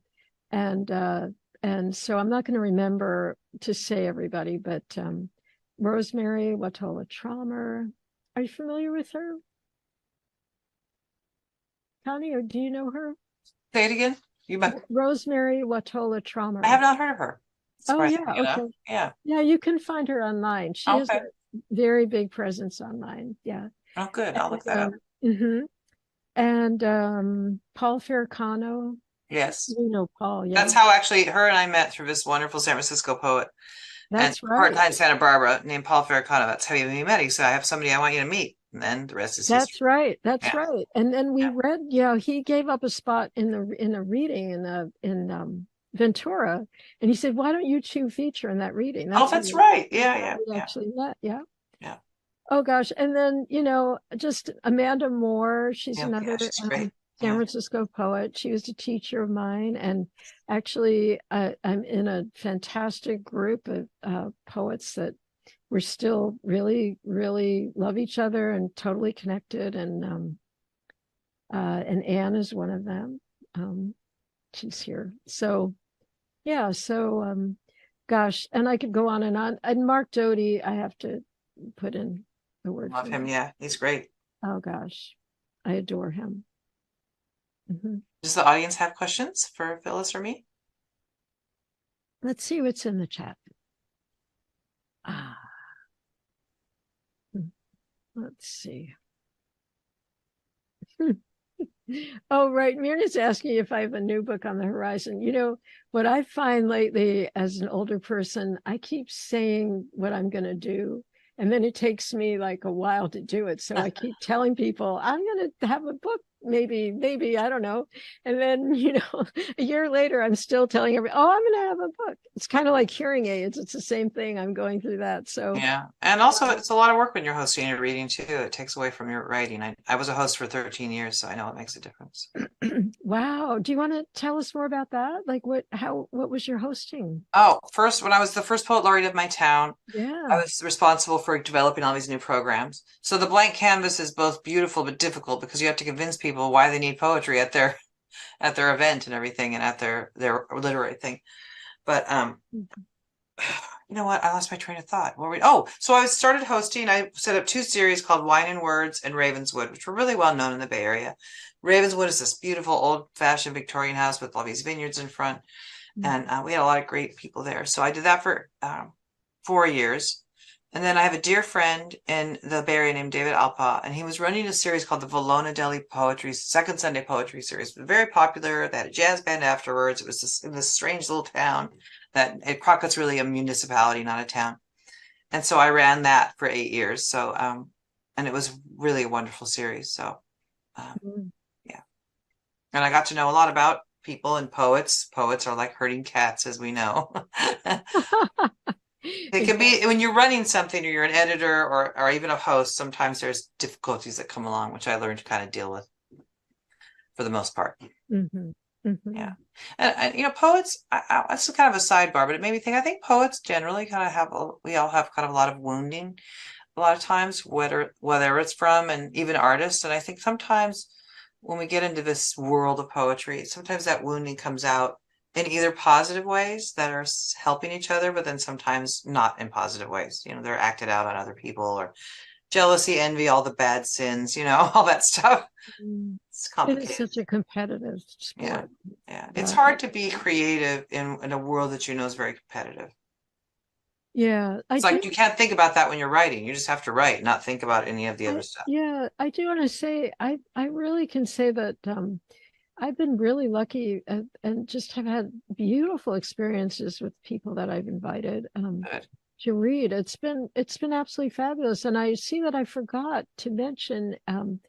S1: so I'm not going to remember to say everybody, but Rosemary Watola Traumer. Are you familiar with her? Connie, or do you know her?
S2: Say it again.
S1: Rosemary Watola Traumer.
S2: I have not heard of her.
S1: Oh, yeah. Okay.
S2: Yeah.
S1: Yeah, you can find her online. She has a very big presence online. Yeah.
S2: Oh, good. I'll look that up.
S1: And Paul Farrakano.
S2: Yes.
S1: You know Paul, yeah.
S2: That's how actually her and I met, through this wonderful San Francisco poet.
S1: That's right.
S2: Part-time Santa Barbara named Paul Farrakano. That's how we met. He said, I have somebody I want you to meet. And then the rest is history.
S1: That's right. That's right. And then we read, he gave up a spot in the reading in Ventura, and he said, why don't you two feature in that reading?
S2: That's right. Yeah.
S1: We actually met. Yeah.
S2: Yeah.
S1: Oh gosh. And then, just Amanda Moore, she's another San Francisco poet. She was a teacher of mine, and actually I'm in a fantastic group of poets that we're still really, really love each other and totally connected. And Anne is one of them. She's here. So, yeah. So, gosh, and I could go on. And Mark Doty, I have to put in the word.
S2: Love him. Yeah, he's great.
S1: Oh gosh, I adore him.
S2: Does the audience have questions for Phyllis or me?
S1: Let's see what's in the chat. Let's see. Oh, right. Myrna's asking if I have a new book on the horizon. What I find lately as an older person, I keep saying what I'm going to do, and then it takes me like a while to do it. So I keep telling people I'm going to have a book, maybe, I don't know. And then, a year later, I'm still telling everybody, I'm going to have a book. It's kind of like hearing aids. It's the same thing. I'm going through that. So
S2: yeah. And also it's a lot of work when you're hosting and reading too. It takes away from your writing. I was a host for 13 years, so I know it makes a difference.
S1: Wow. Do you want to tell us more about that? Like what was your hosting?
S2: Oh, when I was the first poet laureate of my town,
S1: I
S2: was responsible for developing all these new programs. So the blank canvas is both beautiful but difficult, because you have to convince people why they need poetry at their event and everything, and at their literary thing. But you know what? I lost my train of thought. So I started hosting. I set up 2 series called Wine and Words and Ravenswood, which were really well known in the Bay Area. Ravenswood is this beautiful old-fashioned Victorian house with all these vineyards in front. And we had a lot of great people there. So I did that for 4 years. And then I have a dear friend in the Bay Area named David Alpa, and he was running a series called the Valona Deli Poetry, Second Sunday Poetry Series. It was very popular. They had a jazz band afterwards. It was just in this strange little town Crockett's really a municipality, not a town. And so I ran that for 8 years. So, and it was really a wonderful series. So, yeah. And I got to know a lot about people and poets. Poets are like herding cats, as we know. It can be when you're running something or you're an editor or even a host, sometimes there's difficulties that come along, which I learned to kind of deal with for the most part. Yeah. And poets, that's kind of a sidebar, but it made me think, I think poets generally kind of we all have kind of a lot of wounding a lot of times, whether it's from, and even artists. And I think sometimes when we get into this world of poetry, sometimes that wounding comes out in either positive ways that are helping each other, but then sometimes not in positive ways. They're acted out on other people, or jealousy, envy, all the bad sins, all that stuff. It's complicated.
S1: It is such a competitive sport.
S2: Yeah. It's hard to be creative in a world that is very competitive.
S1: Yeah.
S2: It's like you can't think about that when you're writing. You just have to write, not think about any of the other stuff.
S1: Yeah, I do want to say, I really can say that I've been really lucky and just have had beautiful experiences with people that I've invited to read. It's been absolutely fabulous. And I see that I forgot to mention Nan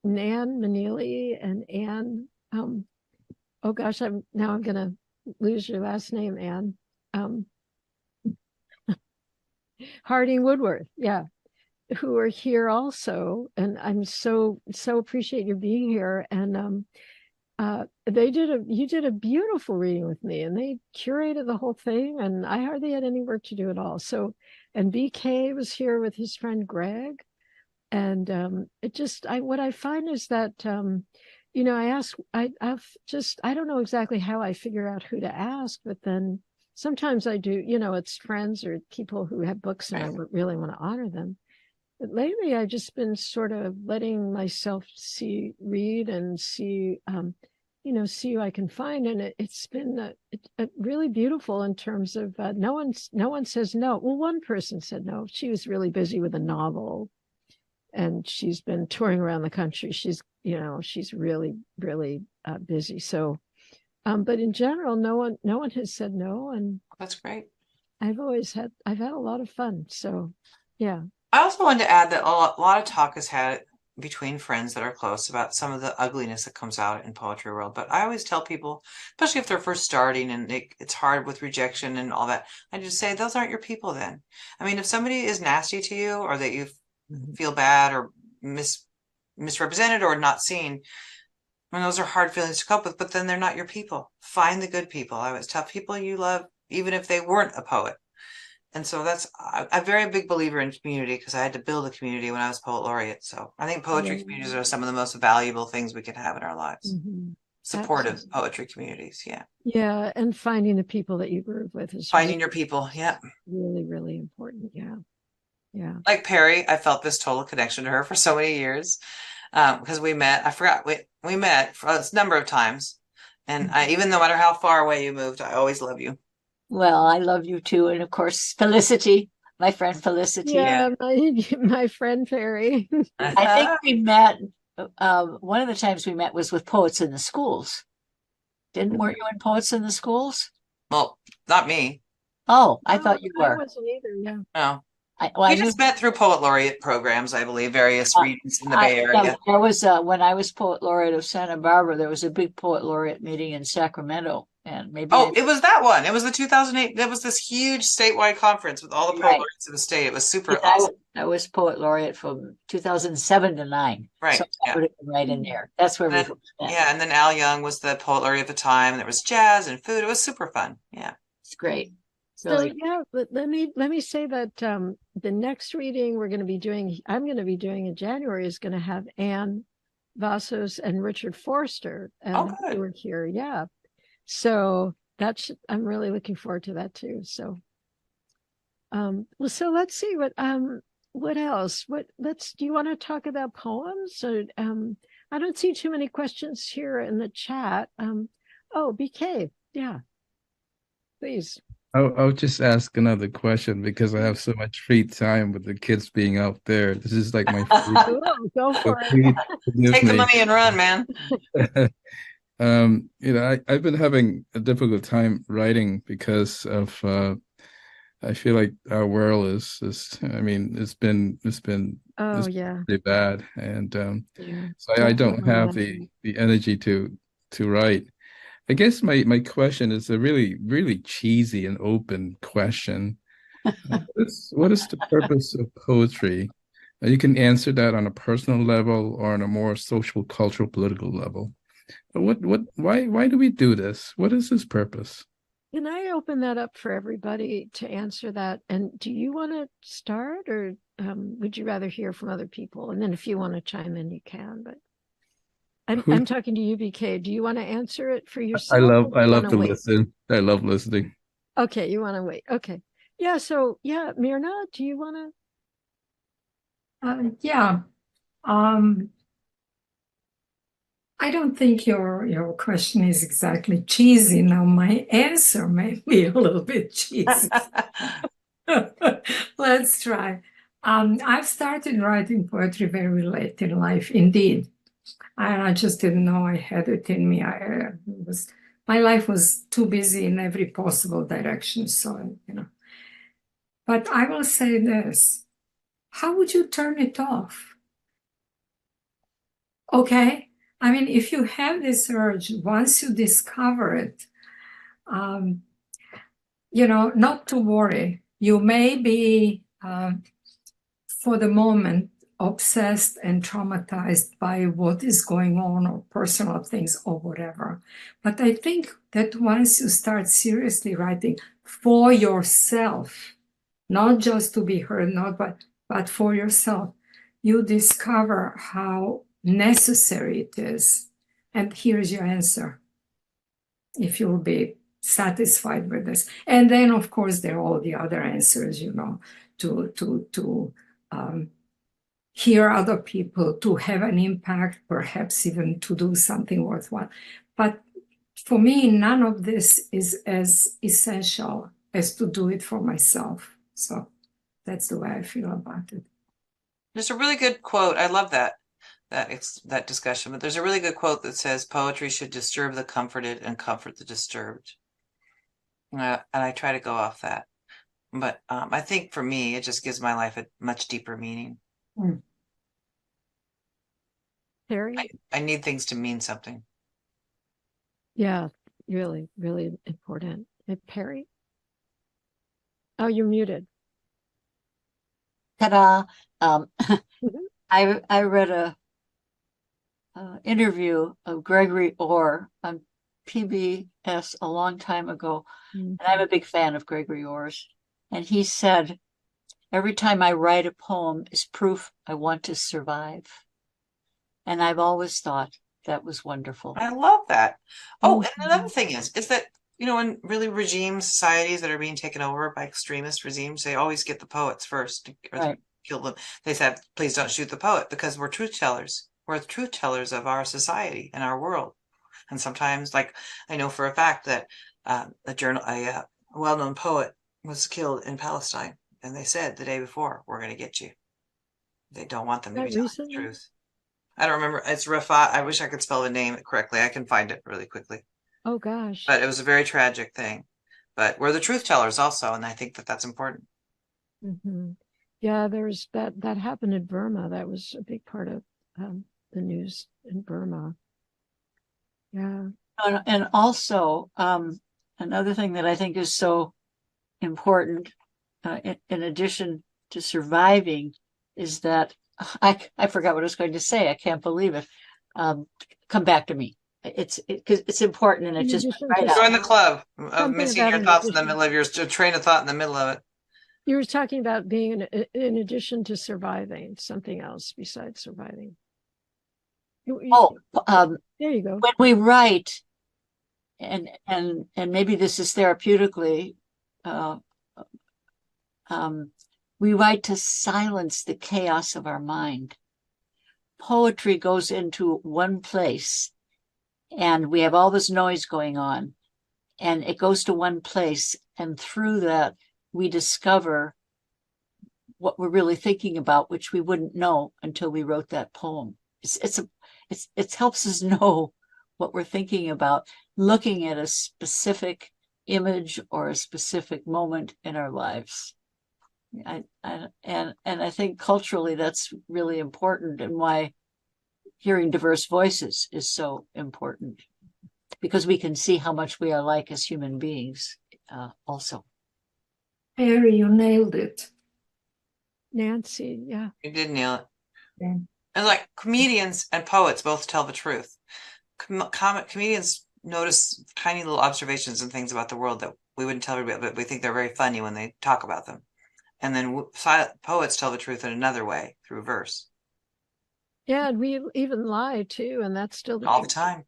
S1: Manili and Anne. Oh gosh, I'm gonna lose your last name, Anne. Harding Woodworth, yeah, who are here also, and I'm so appreciate you being here. And you did a beautiful reading with me, and they curated the whole thing, and I hardly had any work to do at all. So, and BK was here with his friend Greg, and what I find is that I don't know exactly how I figure out who to ask, but then sometimes I do, it's friends or people who have books and I really want to honor them. But lately I've just been sort of letting myself read and see who I can find. And it's been really beautiful in terms of no one says no. Well, one person said no. She was really busy with a novel and she's been touring around the country. She's really, really busy. So, but in general, no one has said no. And
S2: that's great.
S1: I've had a lot of fun. So, yeah.
S2: I also wanted to add that a lot of talk is had between friends that are close about some of the ugliness that comes out in poetry world. But I always tell people, especially if they're first starting and it's hard with rejection and all that, I just say, those aren't your people then. I mean, if somebody is nasty to you or that you feel bad or misrepresented or not seen, those are hard feelings to cope with, but then they're not your people. Find the good people. I always tell people you love, even if they weren't a poet. And so I'm a very big believer in community because I had to build a community when I was poet laureate. So I think poetry communities are some of the most valuable things we can have in our lives. Supportive poetry communities. Yeah.
S1: Yeah. And finding the people that you groove with is
S2: finding your people. Yeah. Really,
S1: really important. Yeah. Yeah.
S2: Like Perry, I felt this total connection to her for so many years. Because we met, I forgot, we met for a number of times. And even no matter how far away you moved, I always love you.
S4: Well, I love you too. And of course, Felicity, my friend Felicity.
S1: Yeah, my friend Perry.
S4: I think we met, one of the times we met was with Poets in the Schools. Weren't you in Poets in the Schools?
S2: Well, not me.
S4: Oh, I thought you were.
S1: I wasn't either, yeah.
S2: No. We just met through poet laureate programs, I believe, various regions in the Bay Area.
S4: Yeah, there was when I was poet laureate of Santa Barbara, there was a big poet laureate meeting in Sacramento, and maybe
S2: it was that one. It was the 2008. That was this huge statewide conference with all the poet laureates of the state. It was super awesome.
S4: I was poet laureate from 2007 to 9.
S2: Right,
S4: so I put it right in there. That's where we met.
S2: Yeah, and then Al Young was the poet laureate at the time. There was jazz and food. It was super fun. Yeah,
S4: it's great.
S1: So yeah, but let me say that the next reading I'm going to be doing in January is going to have Anne Vassos and Richard Forster, and they were here. Yeah, so I'm really looking forward to that too. So, so let's see what else. Do you want to talk about poems? Or, I don't see too many questions here in the chat. BK, yeah, please.
S3: I'll just ask another question because I have so much free time with the kids being out there. This is like my free,
S1: Cool, go
S3: so
S1: for it.
S3: please forgive
S2: Take the
S3: me.
S2: money and run, man.
S3: I've been having a difficult time writing because of I feel like our world is I mean,
S1: Oh,
S3: it's
S1: yeah.
S3: pretty bad. And
S1: Yeah.
S3: so I don't
S1: Definitely
S3: have
S1: imagine.
S3: the energy to write. I guess my question is a really, really cheesy and open question. What is the purpose of poetry? You can answer that on a personal level or on a more social, cultural, political level. Why do we do this? What is this purpose?
S1: Can I open that up for everybody to answer that? And do you want to start, or would you rather hear from other people? And then if you want to chime in, you can. But I'm talking to you, BK. Do you want to answer it for yourself, or do
S3: I
S1: you
S3: love
S1: want to
S3: to
S1: wait?
S3: listen. I love listening.
S1: Okay, you want to wait. Okay. Yeah, so yeah, Myrna, do you want
S5: Yeah. I don't think your question is exactly cheesy. Now, my answer may be a little bit cheesy. Let's try. I've started writing poetry very late in life, indeed. And I just didn't know I had it in me. My life was too busy in every possible direction. So, but I will say this, how would you turn it off? Okay. I mean, if you have this urge, once you discover it, not to worry. You may be, for the moment, obsessed and traumatized by what is going on or personal things or whatever. But I think that once you start seriously writing for yourself, not just to be heard, but for yourself, you discover how necessary it is. And here's your answer, if you'll be satisfied with this. And then, of course, there are all the other answers, to hear other people, to have an impact, perhaps even to do something worthwhile. But for me, none of this is as essential as to do it for myself. So that's the way I feel about it.
S2: There's a really good quote. I love that discussion, but there's a really good quote that says poetry should disturb the comforted and comfort the disturbed. And I try to go off that. But I think for me, it just gives my life a much deeper meaning.
S1: Terry?
S2: I need things to mean something.
S1: Yeah, really, really important. Perry? Oh, you're muted.
S4: Ta-da! I read a interview of Gregory Orr on PBS a long time ago, and I'm a big fan of Gregory Orr's. And he said, "Every time I write a poem is proof I want to survive." And I've always thought that was wonderful.
S2: I love that. Oh, and another thing is that, in really regime societies that are being taken over by extremist regimes, they always get the poets first, or
S4: Right.
S2: kill them. They said, please don't shoot the poet, because we're truth tellers. We're the truth tellers of our society and our world. And sometimes, like, I know for a fact that a well-known poet was killed in Palestine, and they said the day before, we're going to get you. They don't want them to be telling the truth. I don't remember. It's Rafat. I wish I could spell the name correctly. I can find it really quickly.
S1: Oh, gosh.
S2: But it was a very tragic thing. But we're the truth tellers also, and I think that that's important.
S1: Yeah, there's that happened in Burma. That was a big part of the news in Burma. Yeah.
S4: And also, another thing that I think is so important, in addition to surviving, is that I forgot what I was going to say. I can't believe it. Come back to me. Because it's important, and it just right out.
S2: Join the club of missing your thoughts in the middle of your train of thought in the middle of it.
S1: You were talking about being in addition to surviving, something else besides surviving. There you go.
S4: When we write, and maybe this is therapeutically, we write to silence the chaos of our mind. Poetry goes into one place, and we have all this noise going on, and it goes to one place, and through that we discover what we're really thinking about, which we wouldn't know until we wrote that poem. It helps us know what we're thinking about, looking at a specific image or a specific moment in our lives. And I think culturally that's really important, and why hearing diverse voices is so important, because we can see how much we are like as human beings also.
S5: Harry, you nailed it.
S1: Nancy, yeah.
S2: You did nail it.
S5: Yeah.
S2: And like comedians and poets both tell the truth. Comedians notice tiny little observations and things about the world that we wouldn't tell everybody, but we think they're very funny when they talk about them. And then poets tell the truth in another way, through verse.
S1: Yeah, and we even lie too, and that's still
S2: all the time.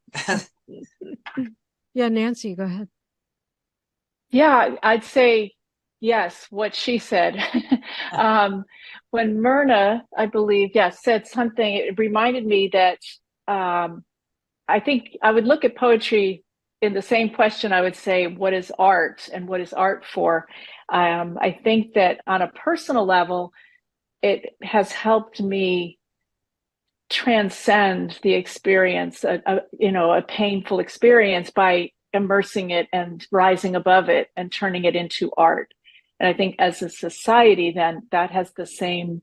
S1: Yeah, Nancy, go ahead.
S6: Yeah, I'd say yes, what she said. When Myrna, I believe, said something, it reminded me that I think I would look at poetry in the same question. I would say, what is art, and what is art for? I think that on a personal level, it has helped me transcend the experience, a painful experience, by immersing it and rising above it and turning it into art. And I think as a society, then that has the same,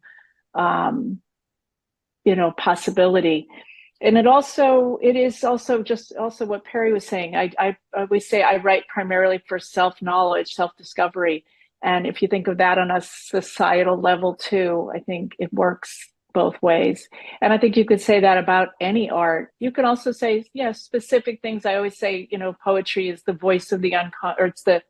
S6: possibility. And it is also what Perry was saying. I always say I write primarily for self-knowledge, self-discovery. And if you think of that on a societal level too, I think it works both ways. And I think you could say that about any art. You can also say, specific things. I always say, poetry is the voice of the unconscious, or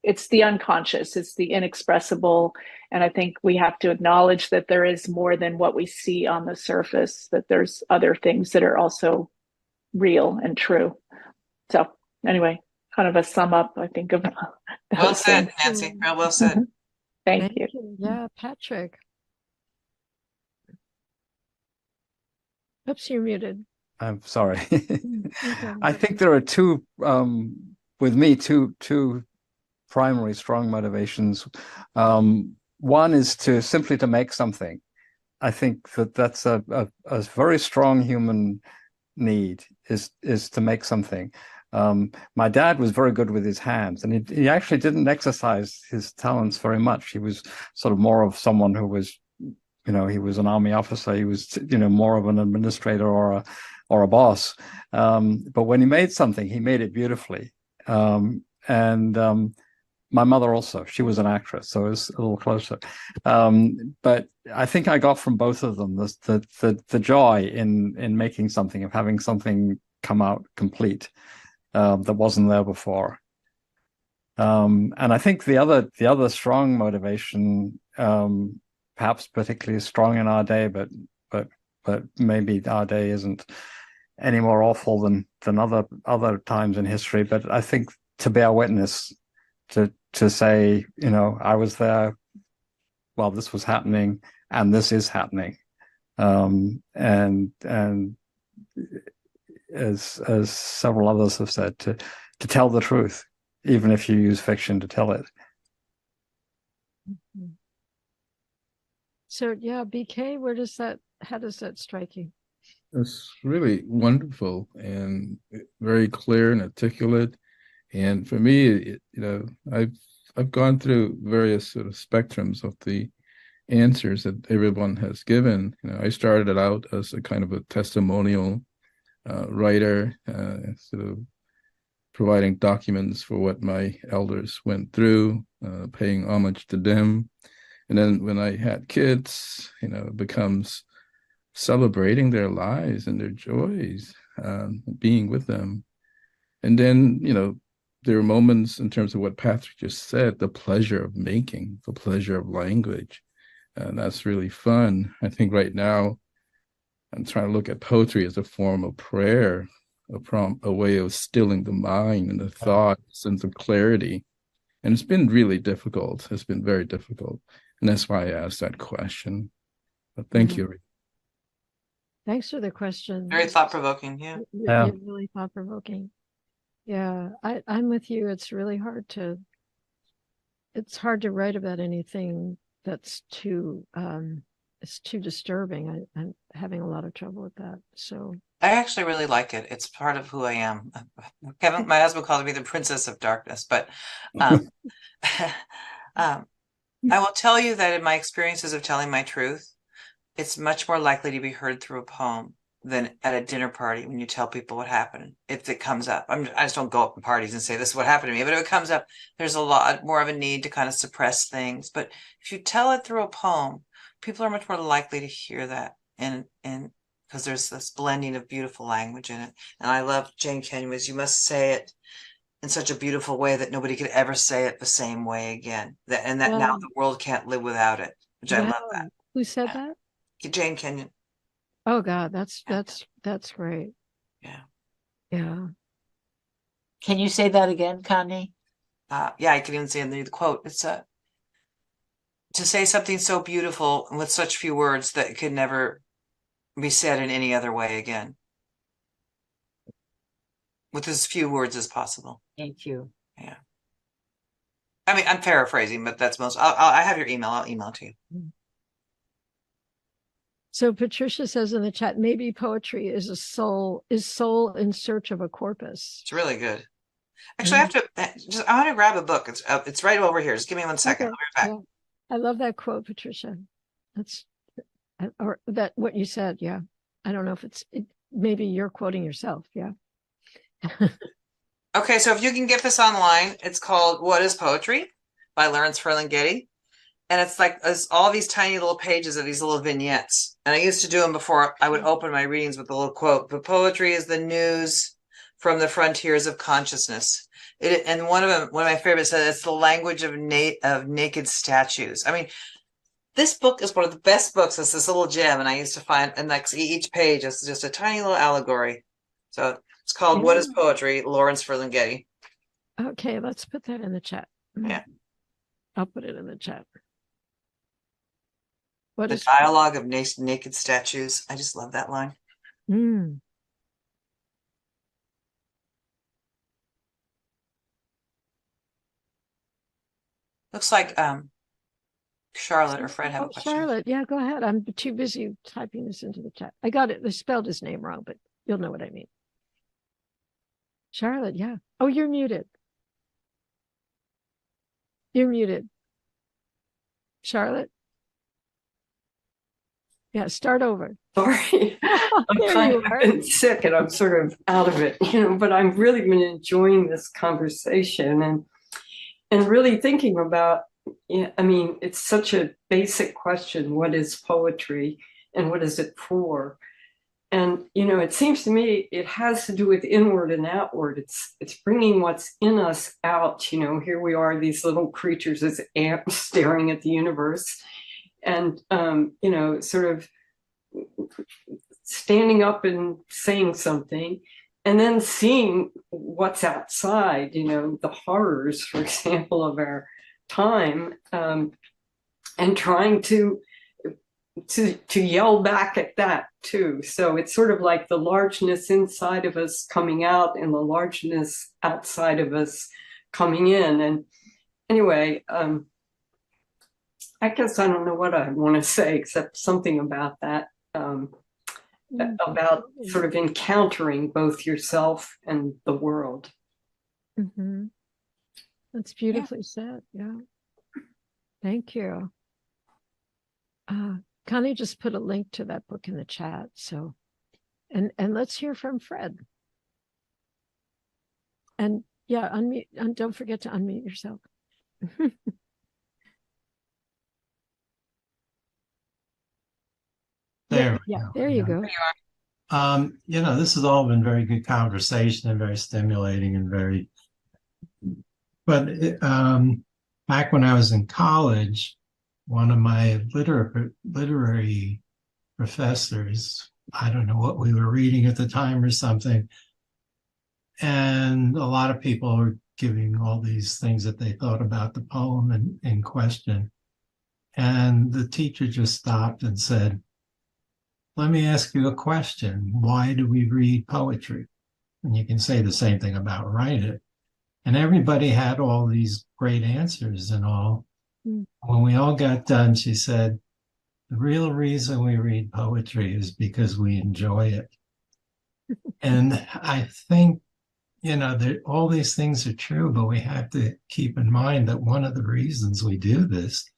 S6: it's the unconscious, it's the inexpressible. And I think we have to acknowledge that there is more than what we see on the surface, that there's other things that are also real and true. So anyway, kind of a sum up, I think, of
S2: well said, Nancy. Real well said.
S6: Thank you.
S1: Yeah, Patrick. Oops, you're muted.
S7: I'm sorry.
S1: Okay.
S7: I think there are two primary strong motivations. One is simply to make something. I think that's a very strong human need, is to make something. My dad was very good with his hands, and he actually didn't exercise his talents very much. He was sort of more of someone who was, he was an army officer. He was, more of an administrator or a boss. But when he made something, he made it beautifully. My mother also, she was an actress, so it was a little closer. But I think I got from both of them the joy in making something, of having something come out complete that wasn't there before. And I think the other strong motivation, perhaps particularly strong in our day, but maybe our day isn't any more awful than other times in history. But I think to bear witness, to say, I was there while this was happening, and this is happening, and as several others have said, to tell the truth, even if you use fiction to tell it.
S1: So yeah, BK, how does that strike you?
S3: It's really wonderful and very clear and articulate. And for me, I've gone through various sort of spectrums of the answers that everyone has given. I started out as a kind of a testimonial writer, sort of providing documents for what my elders went through, paying homage to them. And then when I had kids, it becomes celebrating their lives and their joys, being with them. And then, there are moments in terms of what Patrick just said, the pleasure of making, the pleasure of language. And that's really fun. I think right now I'm trying to look at poetry as a form of prayer, a way of stilling the mind and the thought, sense of clarity. And it's been really difficult. It's been very difficult. And that's why I asked that question. But thank you.
S1: Thanks for the question.
S2: Very thought-provoking, yeah.
S1: You're really thought-provoking. Yeah, I'm with you. It's really hard to write about anything that's too it's too disturbing. I'm having a lot of trouble with that. So
S2: I actually really like it. It's part of who I am. Kevin, my husband calls me the Princess of Darkness, but um, I will tell you that in my experiences of telling my truth, it's much more likely to be heard through a poem than at a dinner party when you tell people what happened. If it comes up, I just don't go up in parties and say, this is what happened to me. But if it comes up, there's a lot more of a need to kind of suppress things. But if you tell it through a poem, people are much more likely to hear that. And because there's this blending of beautiful language in it. And I love Jane Kenyon was, you must say it in such a beautiful way that nobody could ever say it the same way again. That now the world can't live without it, which I love that.
S1: Who said that?
S2: Jane Kenyon.
S1: Oh God, that's great.
S2: Yeah.
S1: Yeah.
S4: Can you say that again, Connie?
S2: Yeah, I can even say in the quote. It's to say something so beautiful with such few words that it could never be said in any other way again. With as few words as possible.
S4: Thank you.
S2: Yeah. I mean, I'm paraphrasing, but that's most. I have your email. I'll email it to you.
S1: So Patricia says in the chat, maybe poetry is soul in search of a corpus.
S2: It's really good. Actually, I have to I want to grab a book. It's right over here. Just give me 1 second.
S1: Okay.
S2: I'll be right back.
S1: Yeah. I love that quote, Patricia. That's or that what you said. Yeah. I don't know if maybe you're quoting yourself. Yeah.
S2: Okay, so if you can get this online, it's called What is Poetry by Lawrence Ferlinghetti. And it's all these tiny little pages of these little vignettes. And I used to do them before I would open my readings with a little quote. But poetry is the news from the frontiers of consciousness. And one of my favorites said it's the language of naked statues. I mean, this book is one of the best books. It's this little gem, and I used to find, and each page is just a tiny little allegory. So it's called What is Poetry, Lawrence Ferlinghetti.
S1: Okay, let's put that in the chat.
S2: Yeah.
S1: I'll put it in the chat.
S2: The dialogue of naked statues. I just love that line. Looks like Charlotte or Fred have a question.
S1: Charlotte, yeah, go ahead. I'm too busy typing this into the chat. I got it. I spelled his name wrong, but you'll know what I mean. Charlotte, yeah. Oh, you're muted. You're muted. Charlotte? Yeah, start over.
S8: Sorry, I've been sick and I'm sort of out of it, but I've really been enjoying this conversation and really thinking about, I mean, it's such a basic question. What is poetry and what is it for? And, it seems to me it has to do with inward and outward. It's bringing what's in us out. Here we are, these little creatures as ants staring at the universe. And, sort of standing up and saying something and then seeing what's outside, the horrors, for example, of our time, and trying to yell back at that too. So it's sort of like the largeness inside of us coming out and the largeness outside of us coming in. And anyway, I guess I don't know what I want to say except something about that, about sort of encountering both yourself and the world.
S1: That's beautifully said. Yeah. Thank you. Connie just put a link to that book in the chat. So, and let's hear from Fred. And yeah, unmute, and don't forget to unmute yourself.
S9: There
S1: you go.
S9: This has all been very good conversation and very stimulating and but back when I was in college, one of my literary professors, I don't know what we were reading at the time or something, and a lot of people were giving all these things that they thought about the poem in question. And the teacher just stopped and said, "Let me ask you a question. Why do we read poetry?" And you can say the same thing about write it. And everybody had all these great answers and all. When we all got done, she said, the real reason we read poetry is because we enjoy it. And I think, all these things are true, but we have to keep in mind that one of the reasons we do this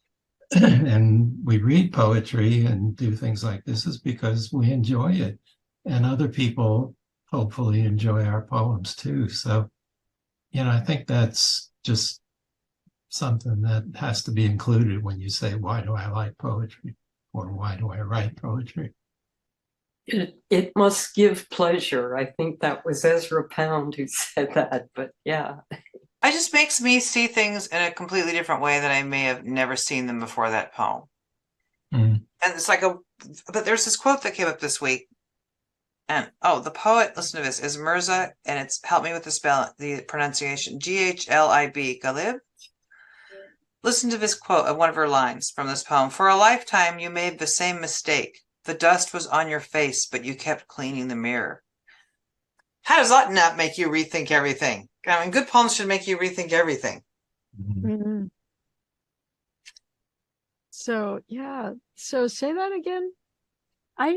S9: and we read poetry and do things like this is because we enjoy it. And other people hopefully enjoy our poems too. So, I think that's just something that has to be included when you say, why do I like poetry? Or why do I write poetry?
S8: It must give pleasure. I think that was Ezra Pound who said that, but yeah.
S2: It just makes me see things in a completely different way that I may have never seen them before that poem. And it's like but there's this quote that came up this week. And the poet, listen to this, is Mirza, and it's help me with the pronunciation, Ghlib, Galib. Listen to this quote of one of her lines from this poem. For a lifetime, you made the same mistake. The dust was on your face, but you kept cleaning the mirror. How does that not make you rethink everything? I mean, good poems should make you rethink everything.
S1: Mm-hmm. So, yeah. So say that again.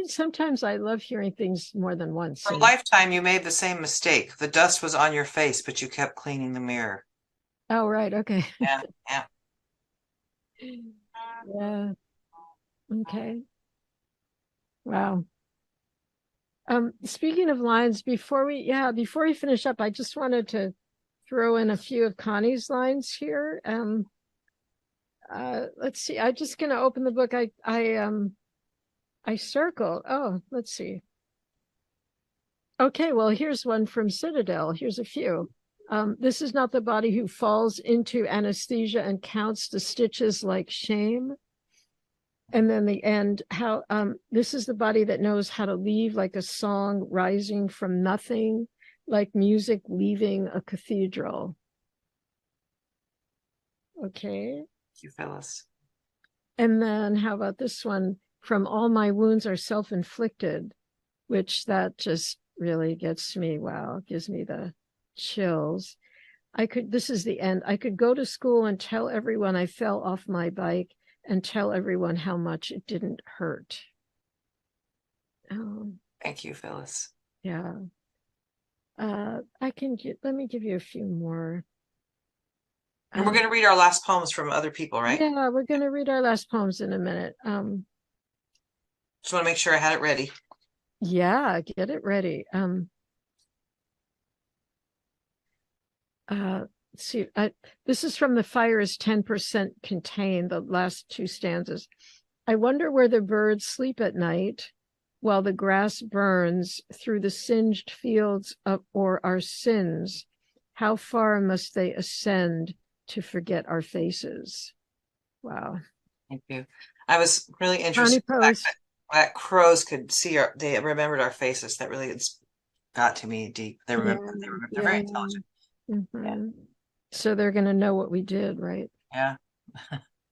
S1: Sometimes I love hearing things more than once.
S2: For a lifetime, you made the same mistake. The dust was on your face, but you kept cleaning the mirror.
S1: Oh, right. Okay.
S2: Yeah.
S1: Yeah. Okay. Wow. Speaking of lines, before we finish up, I just wanted to throw in a few of Connie's lines here. Let's see. I'm just going to open the book. I circled. Oh, let's see. Okay, well, here's one from Citadel. Here's a few. This is not the body who falls into anesthesia and counts the stitches like shame. And then the end, how this is the body that knows how to leave like a song rising from nothing, like music leaving a cathedral. Okay.
S2: Thank you, Phyllis.
S1: And then how about this one? From all my wounds are self-inflicted, which that just really gets me. Wow, gives me the chills. This is the end. I could go to school and tell everyone I fell off my bike and tell everyone how much it didn't hurt.
S2: Thank you, Phyllis.
S1: Yeah. Let me give you a few more.
S2: And we're going to read our last poems from other people, right?
S1: Yeah, we're going to read our last poems in a minute.
S2: Just want to make sure I had it ready.
S1: Yeah, get it ready. See, this is from The Fire is 10% Contained, the last two stanzas. I wonder where the birds sleep at night while the grass burns through the singed fields or our sins. How far must they ascend to forget our faces? Wow.
S2: Thank you. I was really interested in the fact that crows could see they remembered our faces. That really got to me deep. They remember. Yeah, they're very intelligent.
S1: Mm-hmm. Yeah. So they're going to know what we did, right?
S2: Yeah.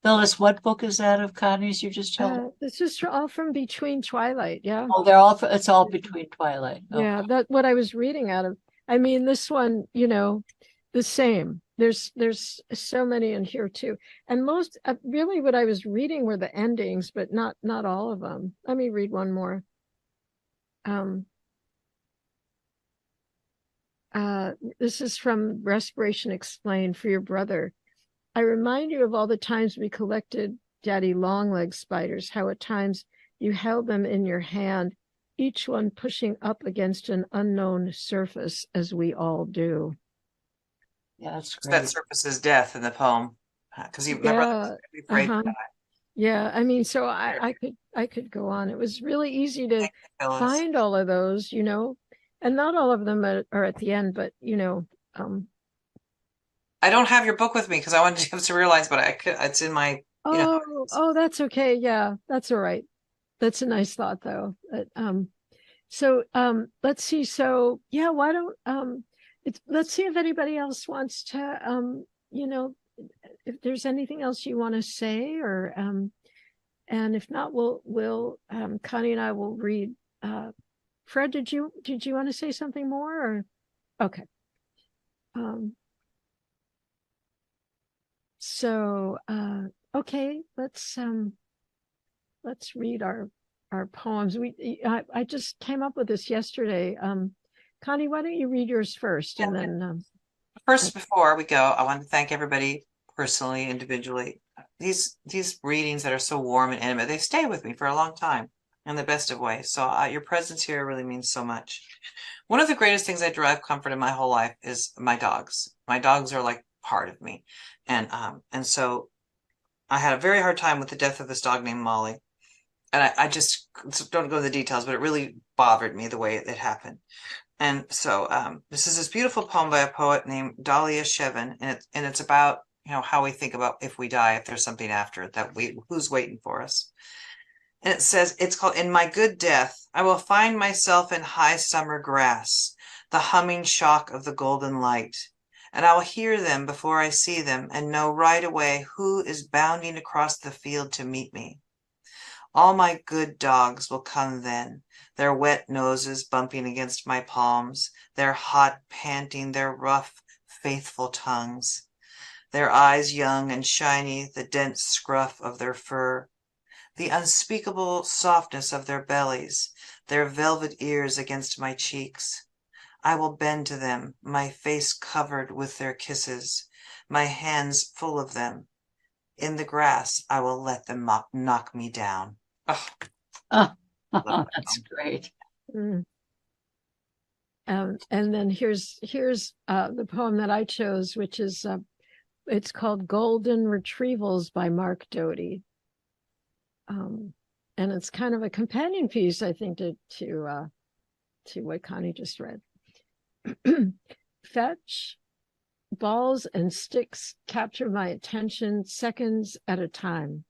S4: Phyllis, what book is that of Connie's you just told?
S1: This is all from Between Twilight. Yeah.
S4: Oh, it's all Between Twilight. Okay.
S1: Yeah, that's what I was reading out of. I mean, this one, the same. There's so many in here too, and most really what I was reading were the endings, but not all of them. Let me read one more. This is from Respiration Explained for your brother. I remind you of all the times we collected daddy long-legged spiders, how at times you held them in your hand, each one pushing up against an unknown surface, as we all do.
S4: Yeah, that's great.
S2: That surface is death in the poem, because my brother was afraid of that.
S1: Yeah, I mean, so I could go on. It was really easy to find all of those, and not all of them are at the end, but
S2: I don't have your book with me because I wanted to have some real lines, but it's in my.
S1: Oh, that's okay. Yeah, that's all right. That's a nice thought, though. So let's see. So yeah, why don't let's see if anybody else wants to if there's anything else you want to say, or and if not, we'll Connie and I will read. Fred, did you want to say something more? Or Okay. Okay, let's read our poems. I just came up with this yesterday. Connie, why don't you read yours first, and then
S2: first, before we go, I want to thank everybody personally, individually. These readings that are so warm and intimate, they stay with me for a long time in the best of ways. So your presence here really means so much. One of the greatest things I derive comfort in my whole life is my dogs. My dogs are like part of me. And so I had a very hard time with the death of this dog named Molly. And I just don't go into the details, but it really bothered me the way it happened. And so this is this beautiful poem by a poet named Dahlia Shevin, and it's about, you know, how we think about if we die, if there's something after it, who's waiting for us. And it says, it's called, "In my good death, I will find myself in high summer grass, the humming shock of the golden light, and I will hear them before I see them and know right away who is bounding across the field to meet me. All my good dogs will come then, their wet noses bumping against my palms, their hot panting, their rough, faithful tongues, their eyes young and shiny, the dense scruff of their fur, the unspeakable softness of their bellies, their velvet ears against my cheeks. I will bend to them, my face covered with their kisses, my hands full of them. In the grass, I will let them knock me down." Oh,
S4: that's great.
S1: and then here's the poem that I chose, which is it's called "Golden Retrievals" by Mark Doty. And it's kind of a companion piece, I think, to what Connie just read. Fetch, balls and sticks capture my attention seconds at a time.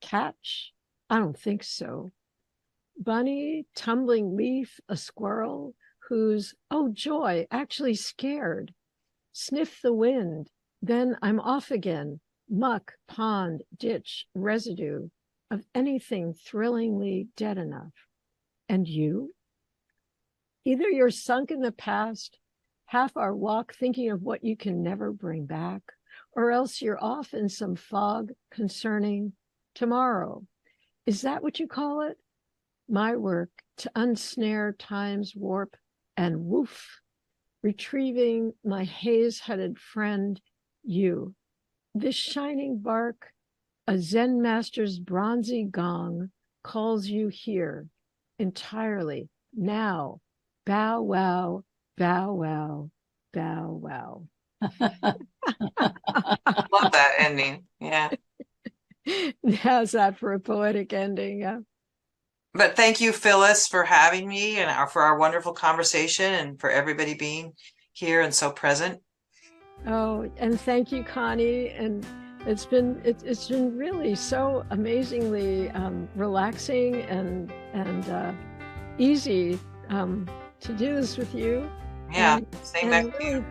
S1: Catch? I don't think so. Bunny, tumbling leaf, a squirrel who's, oh joy, actually scared. Sniff the wind, then I'm off again. Muck, pond, ditch, residue of anything thrillingly dead enough. And you? Either you're sunk in the past, half our walk thinking of what you can never bring back, or else you're off in some fog concerning tomorrow. Is that what you call it? My work to unsnare time's warp and woof, retrieving my haze-headed friend, you. This shining bark, a Zen master's bronzy gong, calls you here entirely now. Bow wow, bow wow, bow wow.
S2: Love that ending. Yeah.
S1: How's that for a poetic ending? Yeah.
S2: But thank you, Phyllis, for having me and for our wonderful conversation, and for everybody being here and so present.
S1: Oh, and thank you, Connie. And it's been really so amazingly relaxing and easy to do this with you.
S2: Yeah, same back to you.